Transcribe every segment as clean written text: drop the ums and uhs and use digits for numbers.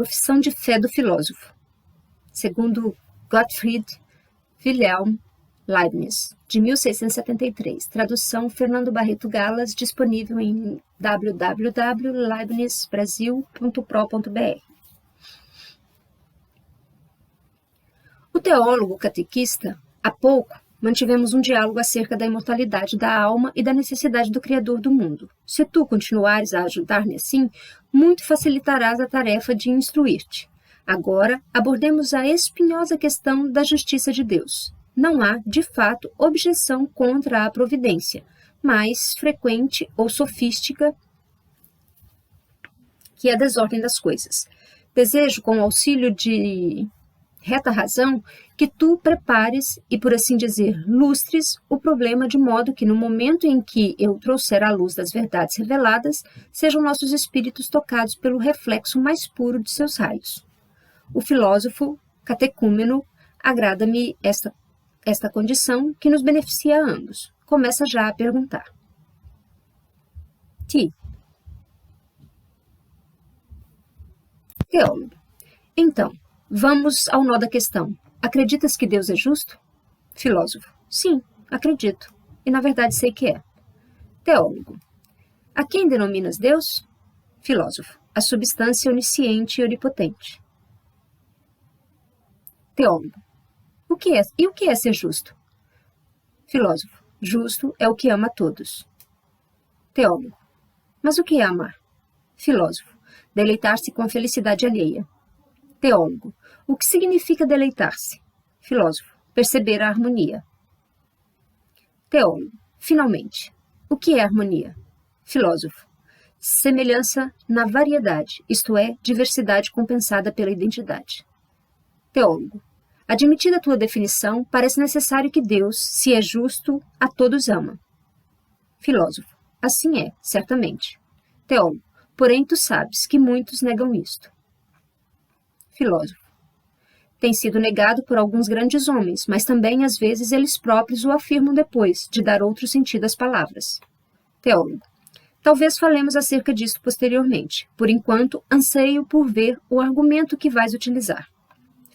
profissão de fé do filósofo, segundo Gottfried Wilhelm Leibniz, de 1673, tradução Fernando Barreto Galas, disponível em www.leibnizbrasil.pro.br. O teólogo catequista, há pouco, mantivemos um diálogo acerca da imortalidade da alma e da necessidade do Criador do mundo. Se tu continuares a ajudar-me assim, muito facilitarás a tarefa de instruir-te. Agora, abordemos a espinhosa questão da justiça de Deus. Não há, de fato, objeção contra a providência, mais frequente ou sofística que a desordem das coisas. Desejo, com o auxílio de reta razão, que tu prepares e, por assim dizer, lustres o problema de modo que, no momento em que eu trouxer à luz das verdades reveladas, sejam nossos espíritos tocados pelo reflexo mais puro de seus raios. O filósofo catecúmeno agrada-me esta condição que nos beneficia a ambos. Começa já a perguntar. Ti. Teólogo. Então, vamos ao nó da questão. Acreditas que Deus é justo? Filósofo. Sim, acredito. E na verdade sei que é. Teólogo. A quem denominas Deus? Filósofo. A substância onisciente e onipotente. Teólogo. O que é ser justo? Filósofo. Justo é o que ama a todos. Teólogo. Mas o que é amar? Filósofo. Deleitar-se com a felicidade alheia. Teólogo. O que significa deleitar-se? Filósofo. Perceber a harmonia. Teólogo. Finalmente. O que é harmonia? Filósofo. Semelhança na variedade, isto é, diversidade compensada pela identidade. Teólogo. Admitida a tua definição, parece necessário que Deus, se é justo, a todos ama. Filósofo. Assim é, certamente. Teólogo. Porém, tu sabes que muitos negam isto. Filósofo. Tem sido negado por alguns grandes homens, mas também, às vezes, eles próprios o afirmam depois de dar outro sentido às palavras. Teólogo. Talvez falemos acerca disto posteriormente. Por enquanto, anseio por ver o argumento que vais utilizar.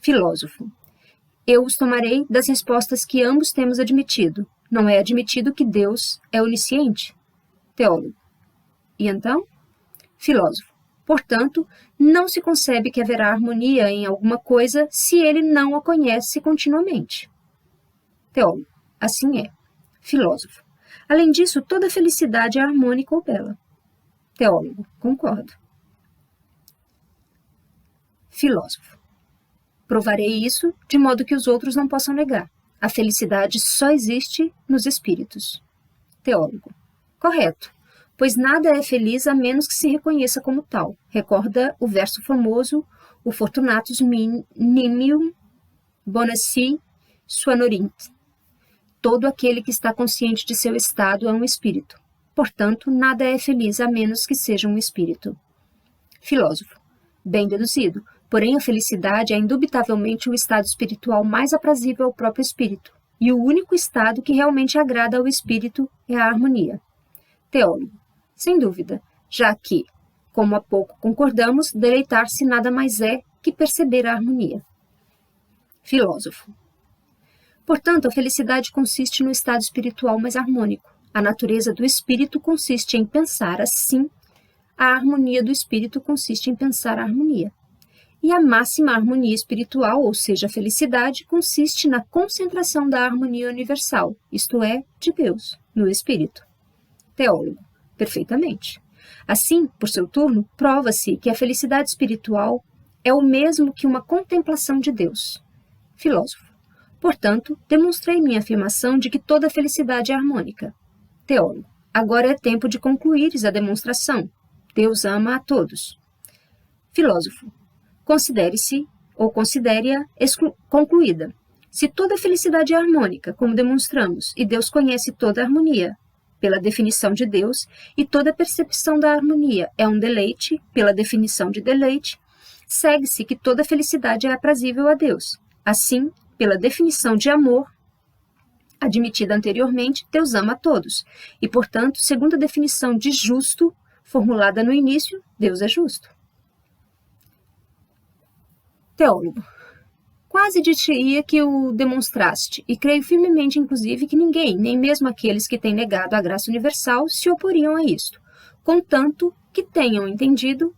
Filósofo. Eu os tomarei das respostas que ambos temos admitido. Não é admitido que Deus é onisciente? Teólogo. E então? Filósofo. Portanto, não se concebe que haverá harmonia em alguma coisa se ele não a conhece continuamente. Teólogo. Assim é. Filósofo. Além disso, toda felicidade é harmônica ou bela. Teólogo. Concordo. Filósofo. Provarei isso de modo que os outros não possam negar. A felicidade só existe nos espíritos. Teólogo. Correto, pois nada é feliz a menos que se reconheça como tal. Recorda o verso famoso, o Fortunatus nimium bonaci suanorint. Todo aquele que está consciente de seu estado é um espírito. Portanto, nada é feliz a menos que seja um espírito. Filósofo. Bem deduzido. Porém, a felicidade é indubitavelmente o estado espiritual mais aprazível ao próprio espírito, e o único estado que realmente agrada ao espírito é a harmonia. Teólogo. Sem dúvida, já que, como há pouco concordamos, deleitar-se nada mais é que perceber a harmonia. Filósofo. Portanto, a felicidade consiste no estado espiritual mais harmônico. A natureza do espírito consiste em pensar assim, a harmonia do espírito consiste em pensar a harmonia. E a máxima harmonia espiritual, ou seja, a felicidade, consiste na concentração da harmonia universal, isto é, de Deus, no espírito. Teólogo. Perfeitamente. Assim, por seu turno, prova-se que a felicidade espiritual é o mesmo que uma contemplação de Deus. Filósofo. Portanto, demonstrei minha afirmação de que toda felicidade é harmônica. Teólogo. Agora é tempo de concluires a demonstração. Deus ama a todos. Filósofo. Considere-se, ou considere-a, concluída. Se toda felicidade é harmônica, como demonstramos, e Deus conhece toda a harmonia, pela definição de Deus, e toda percepção da harmonia é um deleite, pela definição de deleite, segue-se que toda felicidade é aprazível a Deus. Assim, pela definição de amor, admitida anteriormente, Deus ama a todos, e, portanto, segundo a definição de justo, formulada no início, Deus é justo. Teólogo. Quase dir-te-ia que o demonstraste, e creio firmemente, inclusive, que ninguém, nem mesmo aqueles que têm negado a graça universal, se oporiam a isto, contanto que tenham entendido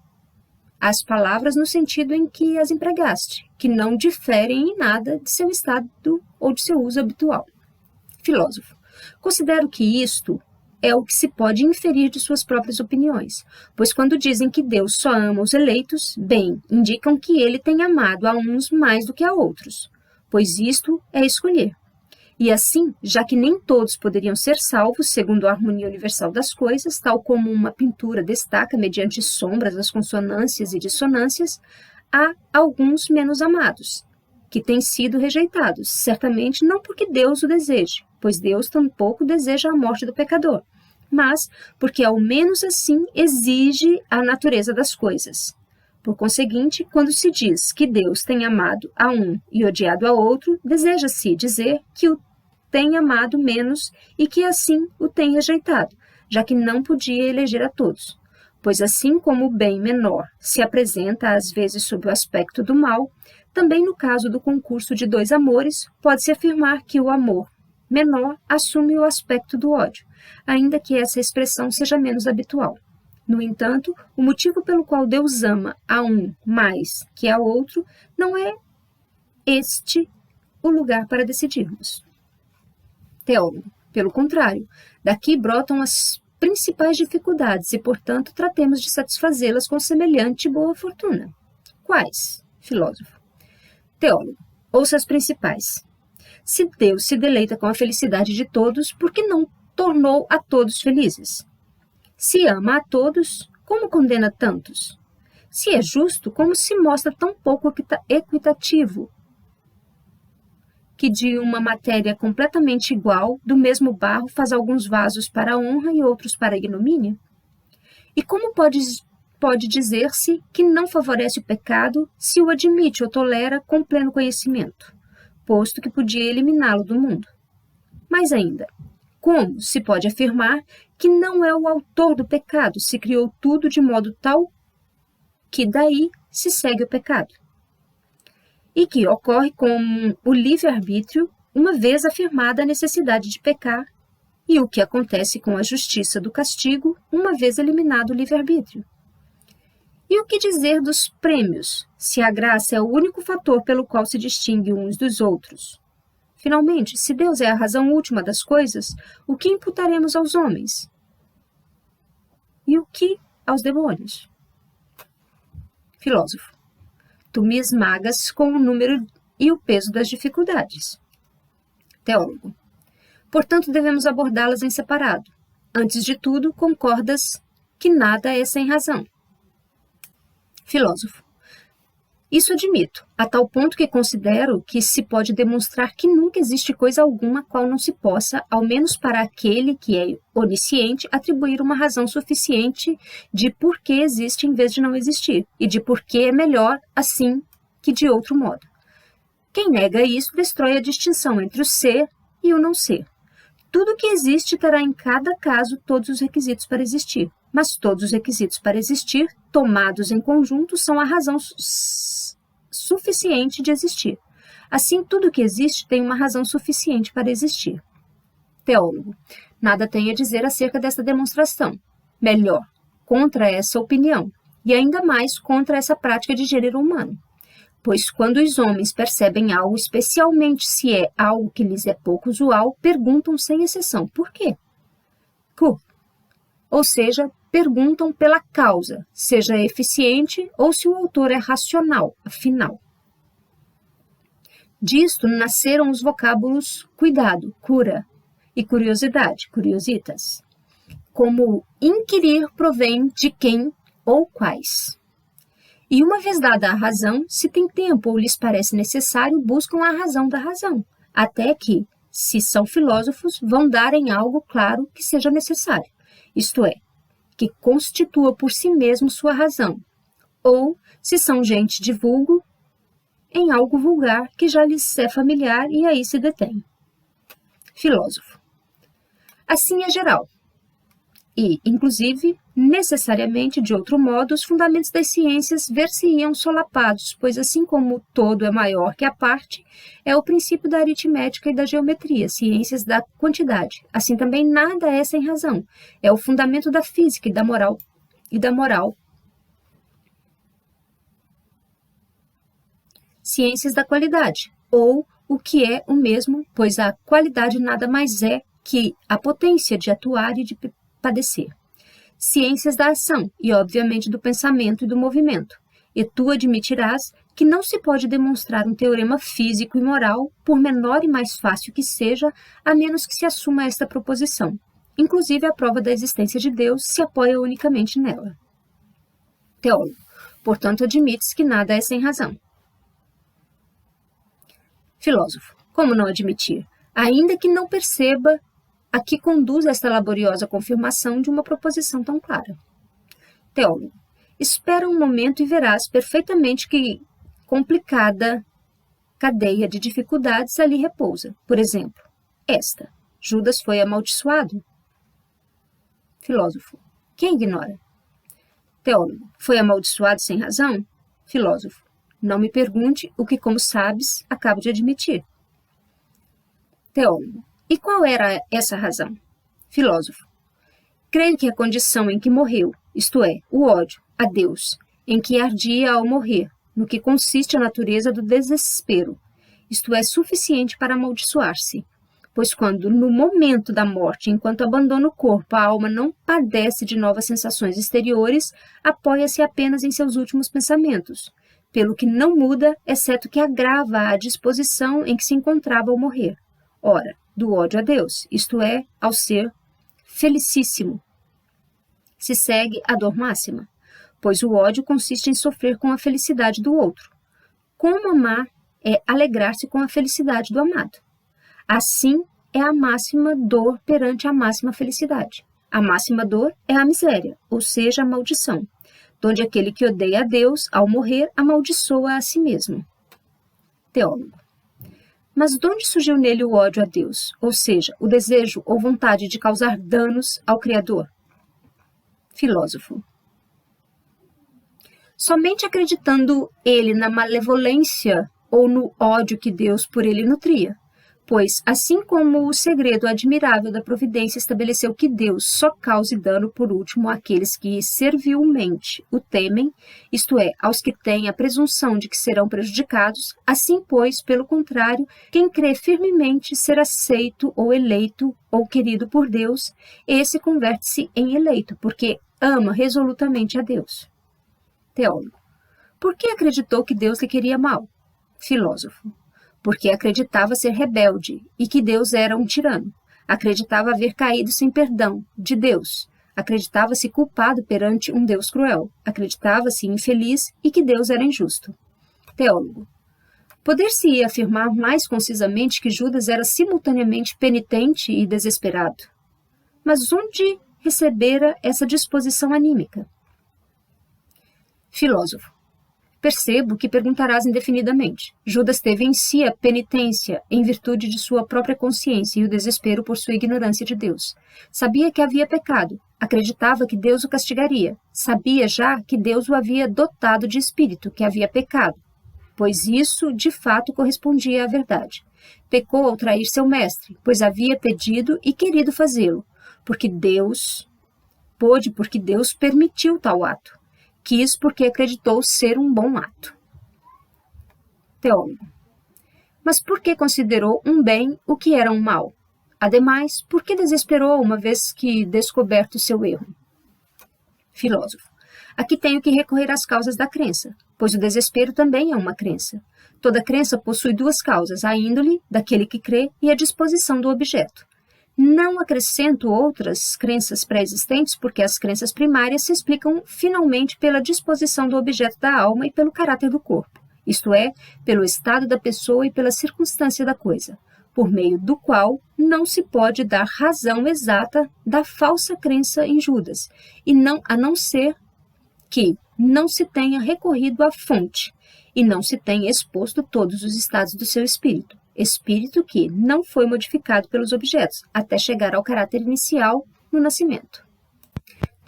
as palavras no sentido em que as empregaste, que não diferem em nada de seu estado ou de seu uso habitual. Filósofo. Considero que isto é o que se pode inferir de suas próprias opiniões, pois quando dizem que Deus só ama os eleitos, bem, indicam que ele tem amado a uns mais do que a outros, pois isto é escolher. E assim, já que nem todos poderiam ser salvos segundo a harmonia universal das coisas, tal como uma pintura destaca mediante sombras as consonâncias e dissonâncias, há alguns menos amados, que têm sido rejeitados, certamente não porque Deus o deseje, pois Deus tampouco deseja a morte do pecador, mas porque ao menos assim exige a natureza das coisas. Por conseguinte, quando se diz que Deus tem amado a um e odiado a outro, deseja-se dizer que o tem amado menos e que assim o tem rejeitado, já que não podia eleger a todos. Pois assim como o bem menor se apresenta às vezes sob o aspecto do mal, também no caso do concurso de dois amores, pode-se afirmar que o amor menor assume o aspecto do ódio, ainda que essa expressão seja menos habitual. No entanto, o motivo pelo qual Deus ama a um mais que a outro não é este o lugar para decidirmos. Teólogo. Pelo contrário, daqui brotam as principais dificuldades e, portanto, tratemos de satisfazê-las com semelhante boa fortuna. Quais? Filósofo. Teólogo. Ouça as principais. Se Deus se deleita com a felicidade de todos, por que não tornou a todos felizes? Se ama a todos, como condena tantos? Se é justo, como se mostra tão pouco equitativo que de uma matéria completamente igual, do mesmo barro, faz alguns vasos para a honra e outros para a ignomínia? E como pode dizer-se que não favorece o pecado se o admite ou tolera com pleno conhecimento, posto que podia eliminá-lo do mundo? Mais ainda, como se pode afirmar que não é o autor do pecado, se criou tudo de modo tal que daí se segue o pecado? E que ocorre com o livre-arbítrio, uma vez afirmada a necessidade de pecar, e o que acontece com a justiça do castigo, uma vez eliminado o livre-arbítrio. E o que dizer dos prêmios, se a graça é o único fator pelo qual se distingue uns dos outros? Finalmente, se Deus é a razão última das coisas, o que imputaremos aos homens? E o que aos demônios? Filósofo. Tu me esmagas com o número e o peso das dificuldades. Teólogo. Portanto, devemos abordá-las em separado. Antes de tudo, concordas que nada é sem razão. Filósofo. Isso admito, a tal ponto que considero que se pode demonstrar que nunca existe coisa alguma a qual não se possa, ao menos para aquele que é onisciente, atribuir uma razão suficiente de por que existe em vez de não existir, e de por que é melhor assim que de outro modo. Quem nega isso destrói a distinção entre o ser e o não ser. Tudo que existe terá em cada caso todos os requisitos para existir, mas todos os requisitos para existir, tomados em conjunto, são a razão suficiente de existir. Assim, tudo que existe tem uma razão suficiente para existir. Teólogo. Nada tenho a dizer acerca dessa demonstração. Melhor, contra essa opinião, e ainda mais contra essa prática de gênero humano. Pois quando os homens percebem algo, especialmente se é algo que lhes é pouco usual, perguntam sem exceção por quê? Ou seja, perguntam pela causa, seja eficiente ou se o autor é racional, afinal. Disto nasceram os vocábulos cuidado, cura, e curiosidade, curiositas. Como inquirir provém de quem ou quais. E uma vez dada a razão, se tem tempo ou lhes parece necessário, buscam a razão da razão, até que, se são filósofos, vão dar em algo claro que seja necessário, isto é, que constitua por si mesmo sua razão, ou, se são gente de vulgo, em algo vulgar que já lhes é familiar e aí se detém. Filósofo. Assim é geral. e, inclusive, necessariamente, de outro modo, os fundamentos das ciências ver-se-iam solapados, pois assim como o todo é maior que a parte, é o princípio da aritmética e da geometria, ciências da quantidade. Assim também nada é sem razão. É o fundamento da física e da moral. Ciências da qualidade, ou o que é o mesmo, pois a qualidade nada mais é que a potência de atuar e de padecer. Ciências da ação e, obviamente, do pensamento e do movimento. E tu admitirás que não se pode demonstrar um teorema físico e moral, por menor e mais fácil que seja, a menos que se assuma esta proposição. Inclusive, a prova da existência de Deus se apoia unicamente nela. Teólogo. Portanto, admites que nada é sem razão. Filósofo. Como não admitir? Ainda que não perceba a que conduz esta laboriosa confirmação de uma proposição tão clara. Teólogo. Espera um momento e verás perfeitamente que complicada cadeia de dificuldades ali repousa. Por exemplo, esta. Judas foi amaldiçoado. Filósofo. Quem ignora? Teólogo. Foi amaldiçoado sem razão? Filósofo. Não me pergunte o que, como sabes, acabo de admitir. Teólogo. E qual era essa razão? Filósofo. Creio que a condição em que morreu, isto é, o ódio a Deus, em que ardia ao morrer, no que consiste a natureza do desespero, isto é suficiente para amaldiçoar-se. Pois quando, no momento da morte, enquanto abandona o corpo, a alma não padece de novas sensações exteriores, apoia-se apenas em seus últimos pensamentos, pelo que não muda, exceto que agrava a disposição em que se encontrava ao morrer. Ora, do ódio a Deus, isto é, ao ser felicíssimo, se segue a dor máxima, pois o ódio consiste em sofrer com a felicidade do outro. Como amar é alegrar-se com a felicidade do amado. Assim é a máxima dor perante a máxima felicidade. A máxima dor é a miséria, ou seja, a maldição, donde aquele que odeia a Deus, ao morrer, amaldiçoa a si mesmo. Teólogo. Mas de onde surgiu nele o ódio a Deus, ou seja, o desejo ou vontade de causar danos ao Criador? Filósofo. Somente acreditando ele na malevolência ou no ódio que Deus por ele nutria. Pois, assim como o segredo admirável da providência estabeleceu que Deus só cause dano por último àqueles que servilmente o temem, isto é, aos que têm a presunção de que serão prejudicados, assim, pois, pelo contrário, quem crê firmemente ser aceito ou eleito ou querido por Deus, esse converte-se em eleito, porque ama resolutamente a Deus. Teólogo. Por que acreditou que Deus lhe queria mal? Filósofo. Porque acreditava ser rebelde e que Deus era um tirano. Acreditava haver caído sem perdão de Deus. Acreditava-se culpado perante um Deus cruel. Acreditava-se infeliz e que Deus era injusto. Teólogo. Poder-se-ia afirmar mais concisamente que Judas era simultaneamente penitente e desesperado. Mas onde recebera essa disposição anímica? Filósofo. Percebo que perguntarás indefinidamente. Judas teve em si a penitência em virtude de sua própria consciência e o desespero por sua ignorância de Deus. Sabia que havia pecado. Acreditava que Deus o castigaria. Sabia já que Deus o havia dotado de espírito, que havia pecado, pois isso de fato correspondia à verdade. Pecou ao trair seu mestre, pois havia pedido e querido fazê-lo, porque Deus permitiu tal ato. Quis porque acreditou ser um bom ato. Teólogo. Mas por que considerou um bem o que era um mal? Ademais, por que desesperou uma vez que descoberto seu erro? Filósofo. Aqui tenho que recorrer às causas da crença, pois o desespero também é uma crença. Toda crença possui duas causas, a índole daquele que crê e a disposição do objeto. Não acrescento outras crenças pré-existentes, porque as crenças primárias se explicam finalmente pela disposição do objeto da alma e pelo caráter do corpo, isto é, pelo estado da pessoa e pela circunstância da coisa, por meio do qual não se pode dar razão exata da falsa crença em Judas, a não ser que não se tenha recorrido à fonte e não se tenha exposto todos os estados do seu espírito que não foi modificado pelos objetos, até chegar ao caráter inicial no nascimento.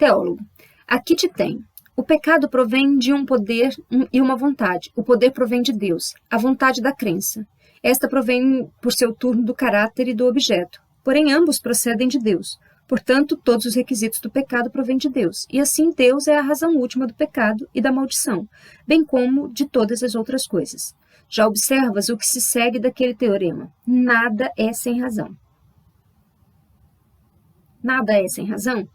Teólogo. Aqui te tem. O pecado provém de um poder e uma vontade. O poder provém de Deus, a vontade da crença. Esta provém, por seu turno, do caráter e do objeto. Porém, ambos procedem de Deus. Portanto, todos os requisitos do pecado provêm de Deus. E assim, Deus é a razão última do pecado e da maldição, bem como de todas as outras coisas. Já observas o que se segue daquele teorema. Nada é sem razão. Nada é sem razão?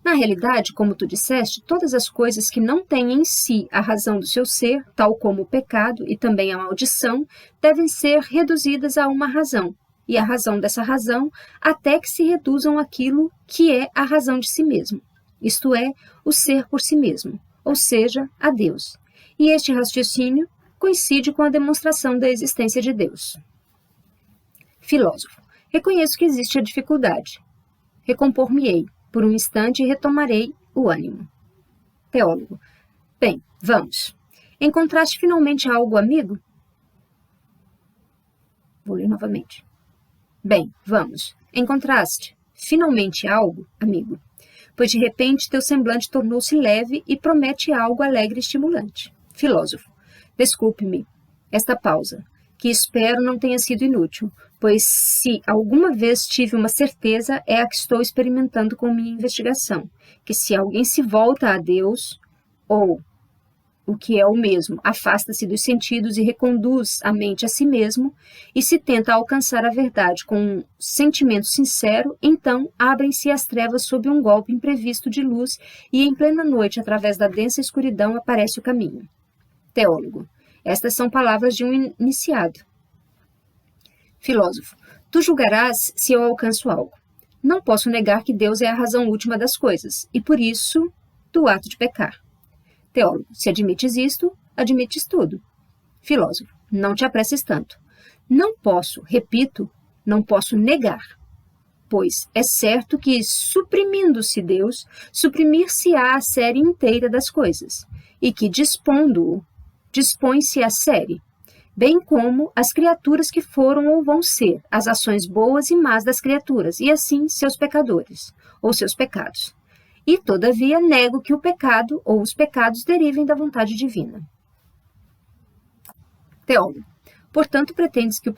Na realidade, como tu disseste, todas as coisas que não têm em si a razão do seu ser, tal como o pecado e também a maldição, devem ser reduzidas a uma razão, e a razão dessa razão até que se reduzam àquilo que é a razão de si mesmo, isto é, o ser por si mesmo, ou seja, a Deus. E este raciocínio coincide com a demonstração da existência de Deus. Filósofo. Reconheço que existe a dificuldade. Recompor-me-ei. Por um instante retomarei o ânimo. Teólogo. Bem, vamos. Encontraste finalmente algo, amigo? Vou ler novamente. Bem, vamos. Encontraste finalmente algo, amigo? Pois de repente teu semblante tornou-se leve e promete algo alegre e estimulante. Filósofo. Desculpe-me esta pausa, que espero não tenha sido inútil, pois se alguma vez tive uma certeza é a que estou experimentando com minha investigação, que se alguém se volta a Deus, ou, o que é o mesmo, afasta-se dos sentidos e reconduz a mente a si mesmo, e se tenta alcançar a verdade com um sentimento sincero, então abrem-se as trevas sob um golpe imprevisto de luz e em plena noite, através da densa escuridão, aparece o caminho. Teólogo. Estas são palavras de um iniciado. Filósofo. Tu julgarás se eu alcanço algo. Não posso negar que Deus é a razão última das coisas, e por isso, do ato de pecar. Teólogo. Se admites isto, admites tudo. Filósofo. Não te apresses tanto. Não posso, repito, não posso negar. Pois é certo que, suprimindo-se Deus, suprimir-se-á a série inteira das coisas, e que, dispondo-o, dispõe-se a série, bem como as criaturas que foram ou vão ser, as ações boas e más das criaturas, e assim seus pecadores, ou seus pecados. E, todavia, nego que o pecado ou os pecados derivem da vontade divina. Teólogo. Portanto, pretendes que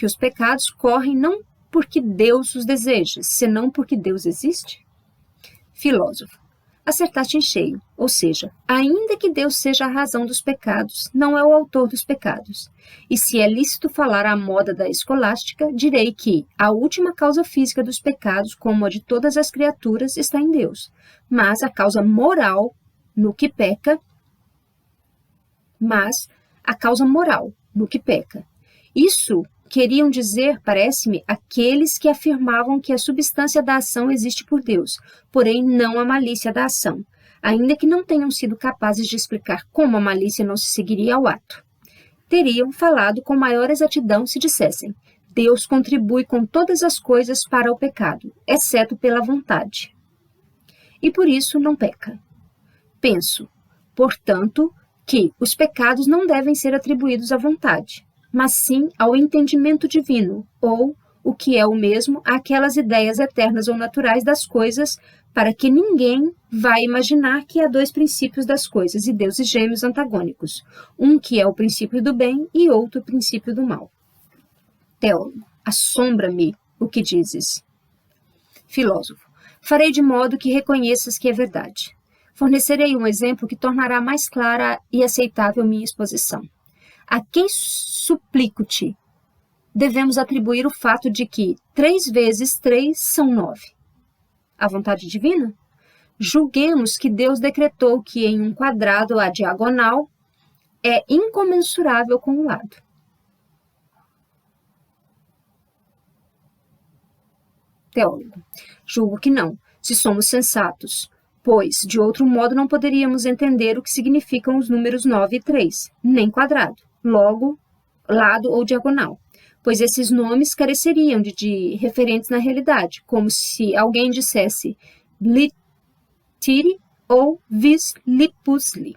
os pecados correm não porque Deus os deseja, senão porque Deus existe? Filósofo. Acertaste em cheio, ou seja, ainda que Deus seja a razão dos pecados, não é o autor dos pecados. E se é lícito falar à moda da escolástica, direi que a última causa física dos pecados, como a de todas as criaturas, está em Deus. Mas a causa moral no que peca, Isso queriam dizer, parece-me, aqueles que afirmavam que a substância da ação existe por Deus, porém não a malícia da ação, ainda que não tenham sido capazes de explicar como a malícia não se seguiria ao ato. Teriam falado com maior exatidão se dissessem: Deus contribui com todas as coisas para o pecado, exceto pela vontade. E por isso não peca. Penso, portanto, que os pecados não devem ser atribuídos à vontade, mas sim ao entendimento divino, ou, o que é o mesmo, àquelas ideias eternas ou naturais das coisas, para que ninguém vá imaginar que há dois princípios das coisas e deuses gêmeos antagônicos, um que é o princípio do bem e outro o princípio do mal. Teólogo. Assombra-me o que dizes. Filósofo. Farei de modo que reconheças que é verdade. Fornecerei um exemplo que tornará mais clara e aceitável minha exposição. A quem suplico-te, devemos atribuir o fato de que 3 vezes 3 são 9. A vontade divina? Julguemos que Deus decretou que em um quadrado a diagonal é incomensurável com o lado. Teólogo. Julgo que não, se somos sensatos, pois, de outro modo, não poderíamos entender o que significam os números 9 e 3, nem quadrado. Logo, lado ou diagonal, pois esses nomes careceriam de referentes na realidade, como se alguém dissesse litiri ou vis lipusli.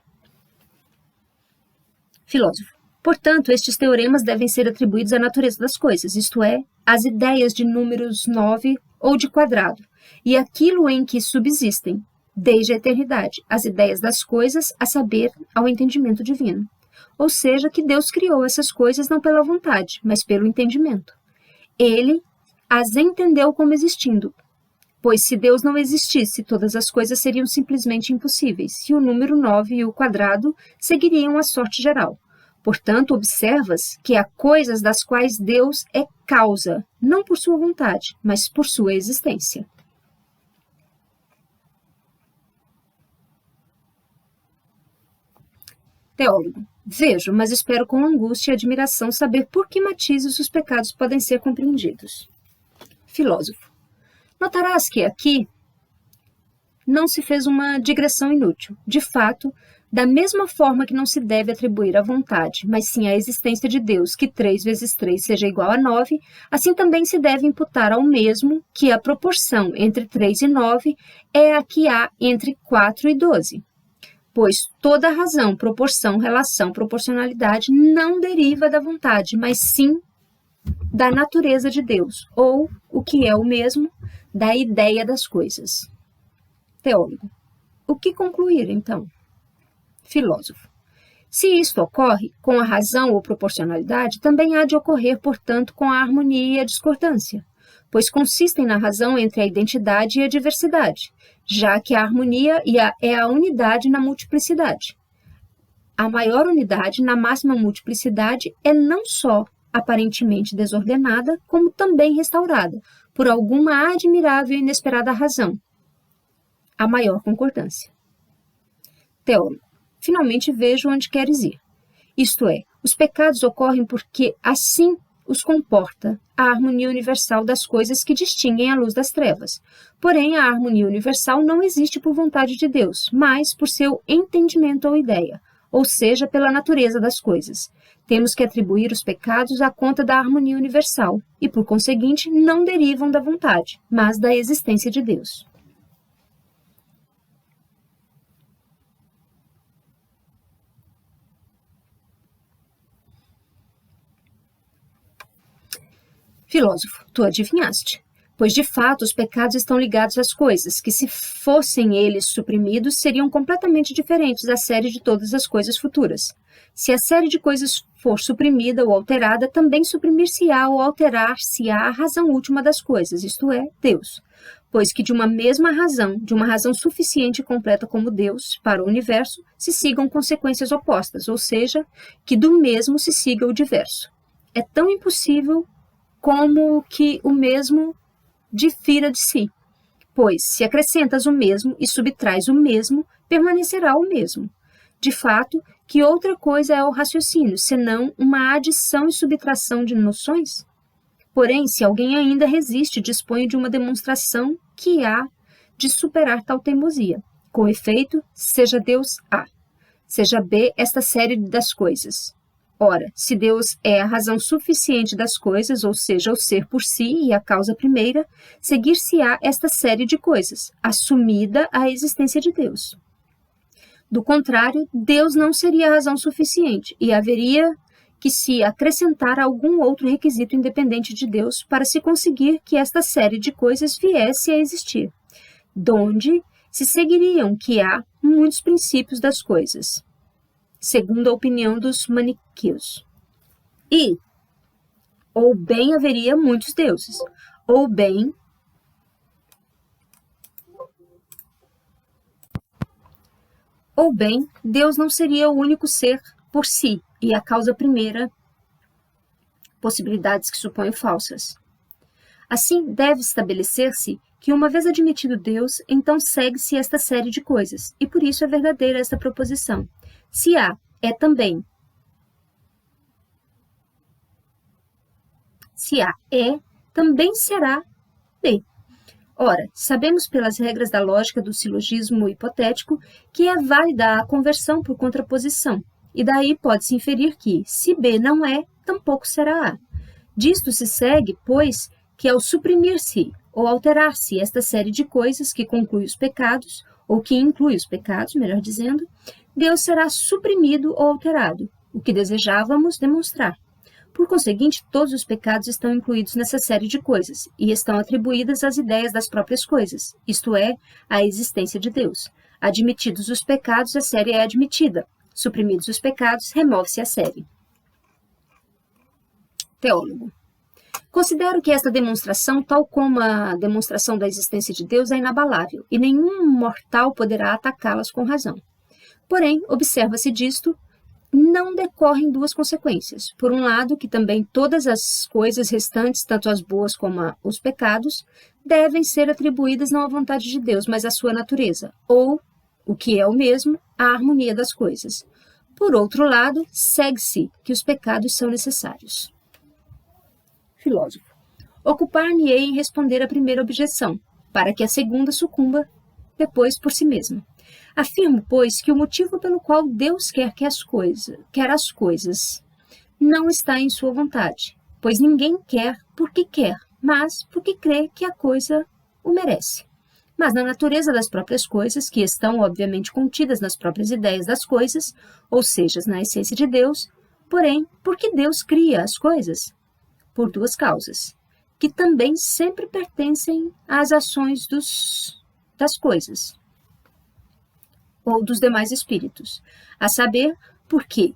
Filósofo. Portanto, estes teoremas devem ser atribuídos à natureza das coisas, isto é, às ideias de números 9 ou de quadrado, e aquilo em que subsistem, desde a eternidade, as ideias das coisas, a saber, ao entendimento divino. Ou seja, que Deus criou essas coisas não pela vontade, mas pelo entendimento. Ele as entendeu como existindo, pois se Deus não existisse, todas as coisas seriam simplesmente impossíveis, e o número 9 e o quadrado seguiriam a sorte geral. Portanto, observas que há coisas das quais Deus é causa, não por sua vontade, mas por sua existência. Teólogo. Vejo, mas espero com angústia e admiração saber por que matizes os pecados podem ser compreendidos. Filósofo. Notarás que aqui não se fez uma digressão inútil. De fato, da mesma forma que não se deve atribuir à vontade, mas sim à existência de Deus, que 3 vezes 3 seja igual a 9, assim também se deve imputar ao mesmo que a proporção entre 3 e 9 é a que há entre 4 e 12. Pois toda razão, proporção, relação, proporcionalidade não deriva da vontade, mas sim da natureza de Deus, ou, o que é o mesmo, da ideia das coisas. Teólogo. O que concluir, então? Filósofo. Se isto ocorre com a razão ou proporcionalidade, também há de ocorrer, portanto, com a harmonia e a discordância, pois consistem na razão entre a identidade e a diversidade, já que a harmonia é a unidade na multiplicidade. A maior unidade na máxima multiplicidade é não só aparentemente desordenada, como também restaurada, por alguma admirável e inesperada razão, a maior concordância. Teólogo. Finalmente vejo onde queres ir. Isto é, os pecados ocorrem porque assim os comporta a harmonia universal das coisas que distinguem a luz das trevas. Porém, a harmonia universal não existe por vontade de Deus, mas por seu entendimento ou ideia, ou seja, pela natureza das coisas. Temos que atribuir os pecados à conta da harmonia universal e, por conseguinte, não derivam da vontade, mas da existência de Deus. Filósofo, tu adivinhaste. Pois, de fato, os pecados estão ligados às coisas, que se fossem eles suprimidos, seriam completamente diferentes da série de todas as coisas futuras. Se a série de coisas for suprimida ou alterada, também suprimir-se-á ou alterar-se-á a razão última das coisas, isto é, Deus. Pois que de uma mesma razão, de uma razão suficiente e completa como Deus, para o universo, se sigam consequências opostas, ou seja, que do mesmo se siga o diverso. É tão impossível como que o mesmo difira de si, pois se acrescentas o mesmo e subtrais o mesmo, permanecerá o mesmo. De fato, que outra coisa é o raciocínio, senão uma adição e subtração de noções? Porém, se alguém ainda resiste, dispõe de uma demonstração que há de superar tal teimosia. Com efeito, seja Deus A, seja B esta série das coisas. Ora, se Deus é a razão suficiente das coisas, ou seja, o ser por si e a causa primeira, seguir-se-á esta série de coisas, assumida a existência de Deus. Do contrário, Deus não seria a razão suficiente e haveria que se acrescentar algum outro requisito independente de Deus para se conseguir que esta série de coisas viesse a existir, donde se seguiriam que há muitos princípios das coisas, segundo a opinião dos maniqueus. E, ou bem haveria muitos deuses, ou bem Deus não seria o único ser por si e a causa primeira, possibilidades que suponho falsas. Assim, deve estabelecer-se que, uma vez admitido Deus, então segue-se esta série de coisas, e por isso é verdadeira esta proposição. Se A é também, se A é, também será B. Ora, sabemos pelas regras da lógica do silogismo hipotético que é válida a conversão por contraposição, e daí pode-se inferir que, se B não é, tampouco será A. Disto se segue, pois, que ao suprimir-se ou alterar-se esta série de coisas que conclui os pecados, ou que inclui os pecados, melhor dizendo, Deus será suprimido ou alterado, o que desejávamos demonstrar. Por conseguinte, todos os pecados estão incluídos nessa série de coisas e estão atribuídas às ideias das próprias coisas, isto é, à existência de Deus. Admitidos os pecados, a série é admitida. Suprimidos os pecados, remove-se a série. Teólogo. Considero que esta demonstração, tal como a demonstração da existência de Deus, é inabalável, e nenhum mortal poderá atacá-las com razão. Porém, observa-se disto, não decorrem duas consequências. Por um lado, que também todas as coisas restantes, tanto as boas como os pecados, devem ser atribuídas não à vontade de Deus, mas à sua natureza, ou, o que é o mesmo, à harmonia das coisas. Por outro lado, segue-se que os pecados são necessários. Filósofo. Ocupar-me-ei em responder a primeira objeção, para que a segunda sucumba depois por si mesma. Afirmo, pois, que o motivo pelo qual Deus quer as coisas não está em sua vontade, pois ninguém quer porque quer, mas porque crê que a coisa o merece. Mas na natureza das próprias coisas, que estão obviamente contidas nas próprias ideias das coisas, ou seja, na essência de Deus, porém, porque Deus cria as coisas? Por duas causas, que também sempre pertencem às ações das coisas, ou dos demais espíritos, a saber, porque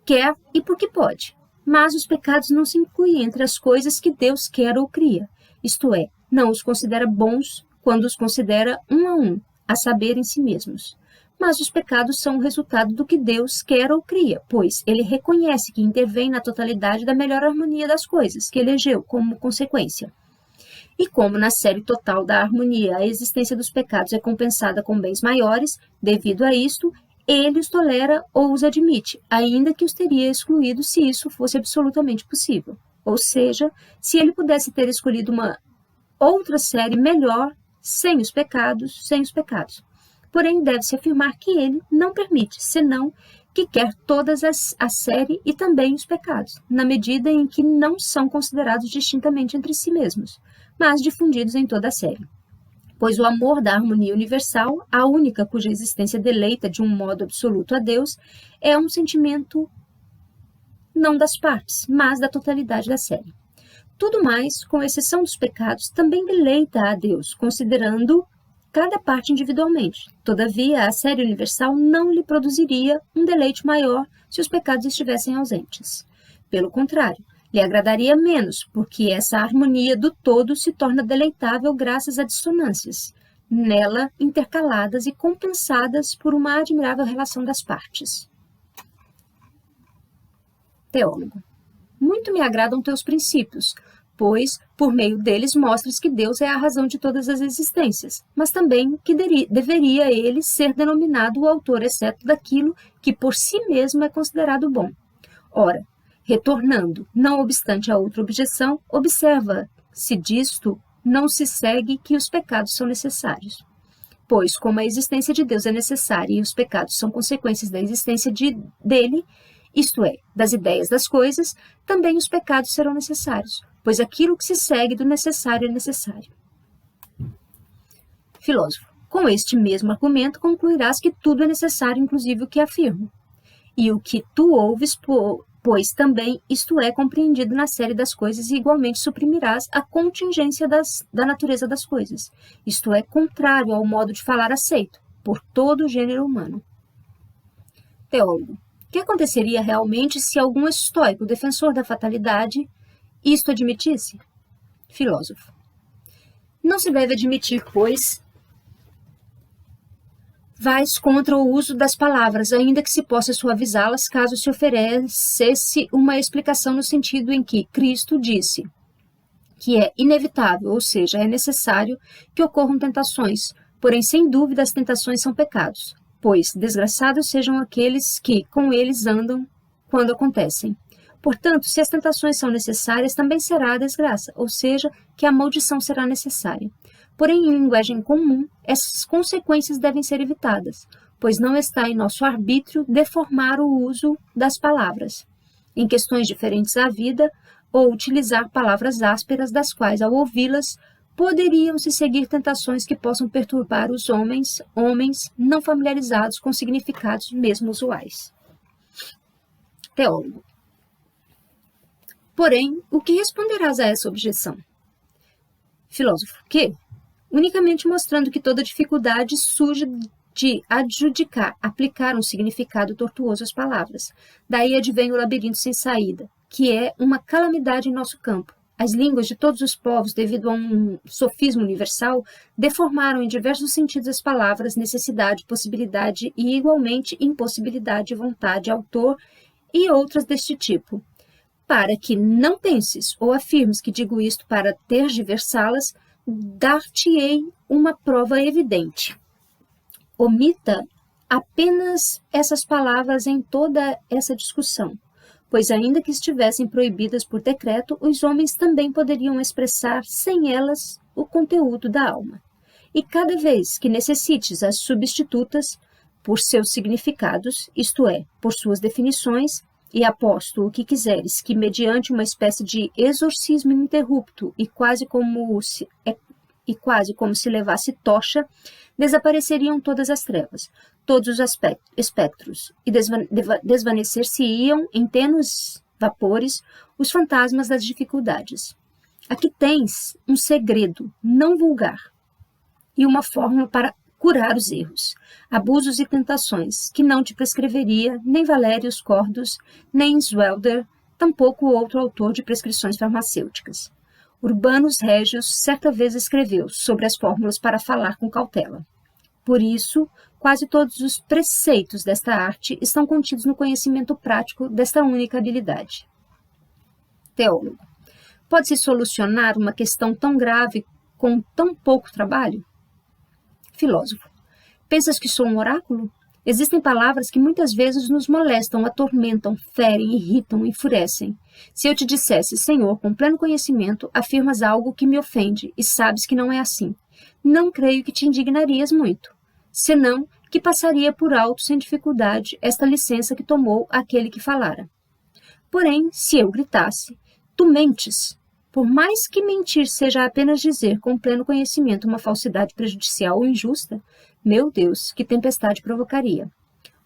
quer e porque pode. Mas os pecados não se incluem entre as coisas que Deus quer ou cria, isto é, não os considera bons quando os considera um, a saber, em si mesmos. Mas os pecados são o resultado do que Deus quer ou cria, pois ele reconhece que intervém na totalidade da melhor harmonia das coisas, que elegeu como consequência. E como na série total da harmonia a existência dos pecados é compensada com bens maiores, devido a isto, ele os tolera ou os admite, ainda que os teria excluído se isso fosse absolutamente possível. Ou seja, se ele pudesse ter escolhido uma outra série melhor, sem os pecados. Porém, deve-se afirmar que ele não permite, senão que quer todas a série e também os pecados, na medida em que não são considerados distintamente entre si mesmos, mas difundidos em toda a série. Pois o amor da harmonia universal, a única cuja existência deleita de um modo absoluto a Deus, é um sentimento não das partes, mas da totalidade da série. Tudo mais, com exceção dos pecados, também deleita a Deus, considerando cada parte individualmente. Todavia, a série universal não lhe produziria um deleite maior se os pecados estivessem ausentes. Pelo contrário, lhe agradaria menos, porque essa harmonia do todo se torna deleitável graças a dissonâncias, nela intercaladas e compensadas por uma admirável relação das partes. Teólogo. Muito me agradam teus princípios, pois, por meio deles, mostras que Deus é a razão de todas as existências, mas também que deveria ele ser denominado o autor, exceto daquilo que por si mesmo é considerado bom. Ora, retornando, não obstante a outra objeção, observa-se disto, não se segue que os pecados são necessários. Pois, como a existência de Deus é necessária e os pecados são consequências da existência dele, isto é, das ideias das coisas, também os pecados serão necessários, pois aquilo que se segue do necessário é necessário. Filósofo. Com este mesmo argumento concluirás que tudo é necessário, inclusive o que afirmo. E o que tu ouves, pois também isto é compreendido na série das coisas e igualmente suprimirás a contingência da natureza das coisas, isto é, contrário ao modo de falar aceito por todo o gênero humano. Teólogo. O que aconteceria realmente se algum estoico, defensor da fatalidade, isto admitisse? Filósofo. Não se deve admitir, pois, vais contra o uso das palavras, ainda que se possa suavizá-las caso se oferecesse uma explicação no sentido em que Cristo disse que é inevitável, ou seja, é necessário que ocorram tentações, porém, sem dúvida, as tentações são pecados, pois desgraçados sejam aqueles que com eles andam quando acontecem. Portanto, se as tentações são necessárias, também será a desgraça, ou seja, que a maldição será necessária. Porém, em linguagem comum, essas consequências devem ser evitadas, pois não está em nosso arbítrio deformar o uso das palavras, em questões diferentes à vida, ou utilizar palavras ásperas, das quais, ao ouvi-las, poderiam-se seguir tentações que possam perturbar os homens não familiarizados com significados mesmo usuais. Teólogo. Porém, o que responderás a essa objeção? Filósofo, que, unicamente mostrando que toda dificuldade surge de aplicar um significado tortuoso às palavras. Daí advém o labirinto sem saída, que é uma calamidade em nosso campo. As línguas de todos os povos, devido a um sofismo universal, deformaram em diversos sentidos as palavras necessidade, possibilidade e, igualmente, impossibilidade, vontade, autor e outras deste tipo. Para que não penses ou afirmes que digo isto para tergiversá-las, dar-te-ei uma prova evidente. Omita apenas essas palavras em toda essa discussão, pois ainda que estivessem proibidas por decreto, os homens também poderiam expressar sem elas o conteúdo da alma. E cada vez que necessites as substitutas por seus significados, isto é, por suas definições, e aposto o que quiseres que, mediante uma espécie de exorcismo ininterrupto e quase como se levasse tocha, desapareceriam todas as trevas, todos os espectros, e desvanecer-se-iam em tênues vapores os fantasmas das dificuldades. Aqui tens um segredo não vulgar e uma fórmula para curar os erros, abusos e tentações que não te prescreveria nem Valérius Cordus, nem Zwelder, tampouco outro autor de prescrições farmacêuticas. Urbanus Regius certa vez escreveu sobre as fórmulas para falar com cautela. Por isso, quase todos os preceitos desta arte estão contidos no conhecimento prático desta única habilidade. Teólogo. Pode-se solucionar uma questão tão grave com tão pouco trabalho? Filósofo. Pensas que sou um oráculo? Existem palavras que muitas vezes nos molestam, atormentam, ferem, irritam, enfurecem. Se eu te dissesse, Senhor, com pleno conhecimento, afirmas algo que me ofende e sabes que não é assim. Não creio que te indignarias muito, senão que passaria por alto sem dificuldade esta licença que tomou aquele que falara. Porém, se eu gritasse, tu mentes. Por mais que mentir seja apenas dizer com pleno conhecimento uma falsidade prejudicial ou injusta, meu Deus, que tempestade provocaria.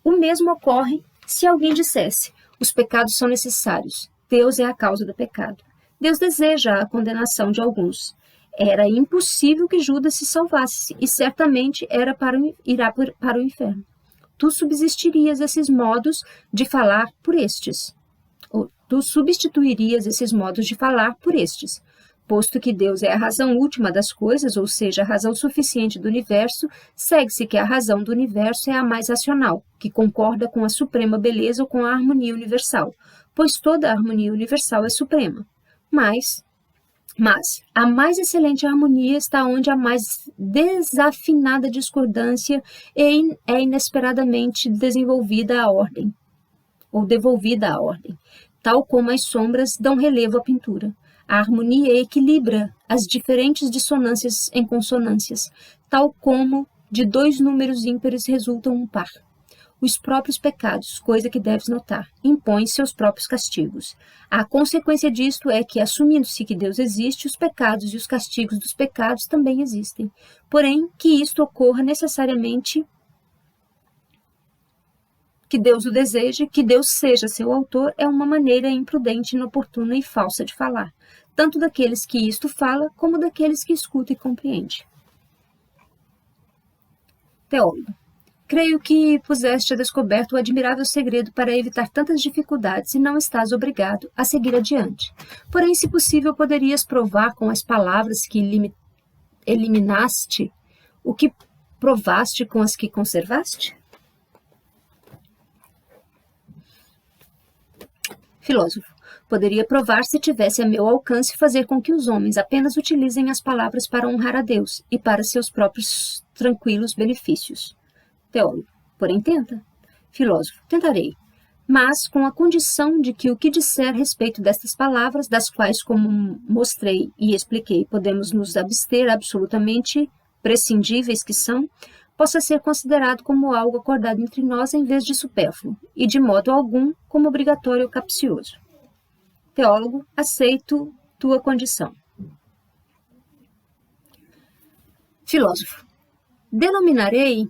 O mesmo ocorre se alguém dissesse, os pecados são necessários, Deus é a causa do pecado. Deus deseja a condenação de alguns. Era impossível que Judas se salvasse e certamente irá para o inferno. Tu subsistirias esses modos de falar por estes. Tu substituirias esses modos de falar por estes. Posto que Deus é a razão última das coisas, ou seja, a razão suficiente do universo, segue-se que a razão do universo é a mais racional, que concorda com a suprema beleza ou com a harmonia universal, pois toda a harmonia universal é suprema. Mas a mais excelente harmonia está onde a mais desafinada discordância é inesperadamente desenvolvida à ordem, ou devolvida à ordem. Tal como as sombras dão relevo à pintura. A harmonia equilibra as diferentes dissonâncias em consonâncias, tal como de dois números ímpares resultam um par. Os próprios pecados, coisa que deves notar, impõem seus próprios castigos. A consequência disto é que, assumindo-se que Deus existe, os pecados e os castigos dos pecados também existem. Porém, que isto ocorra necessariamente, que Deus o deseje, que Deus seja seu autor, é uma maneira imprudente, inoportuna e falsa de falar, tanto daqueles que isto fala, como daqueles que escuta e compreende. Teólogo. Creio que puseste a descoberto o admirável segredo para evitar tantas dificuldades e não estás obrigado a seguir adiante. Porém, se possível, poderias provar com as palavras que eliminaste o que provaste com as que conservaste? Filósofo. Poderia provar se tivesse a meu alcance fazer com que os homens apenas utilizem as palavras para honrar a Deus e para seus próprios tranquilos benefícios. Teólogo. Porém, tenta. Filósofo. Tentarei. Mas com a condição de que o que disser a respeito destas palavras, das quais, como mostrei e expliquei, podemos nos abster absolutamente prescindíveis que são, possa ser considerado como algo acordado entre nós em vez de supérfluo, e de modo algum como obrigatório ou capcioso. Teólogo, aceito tua condição. Filósofo. Denominarei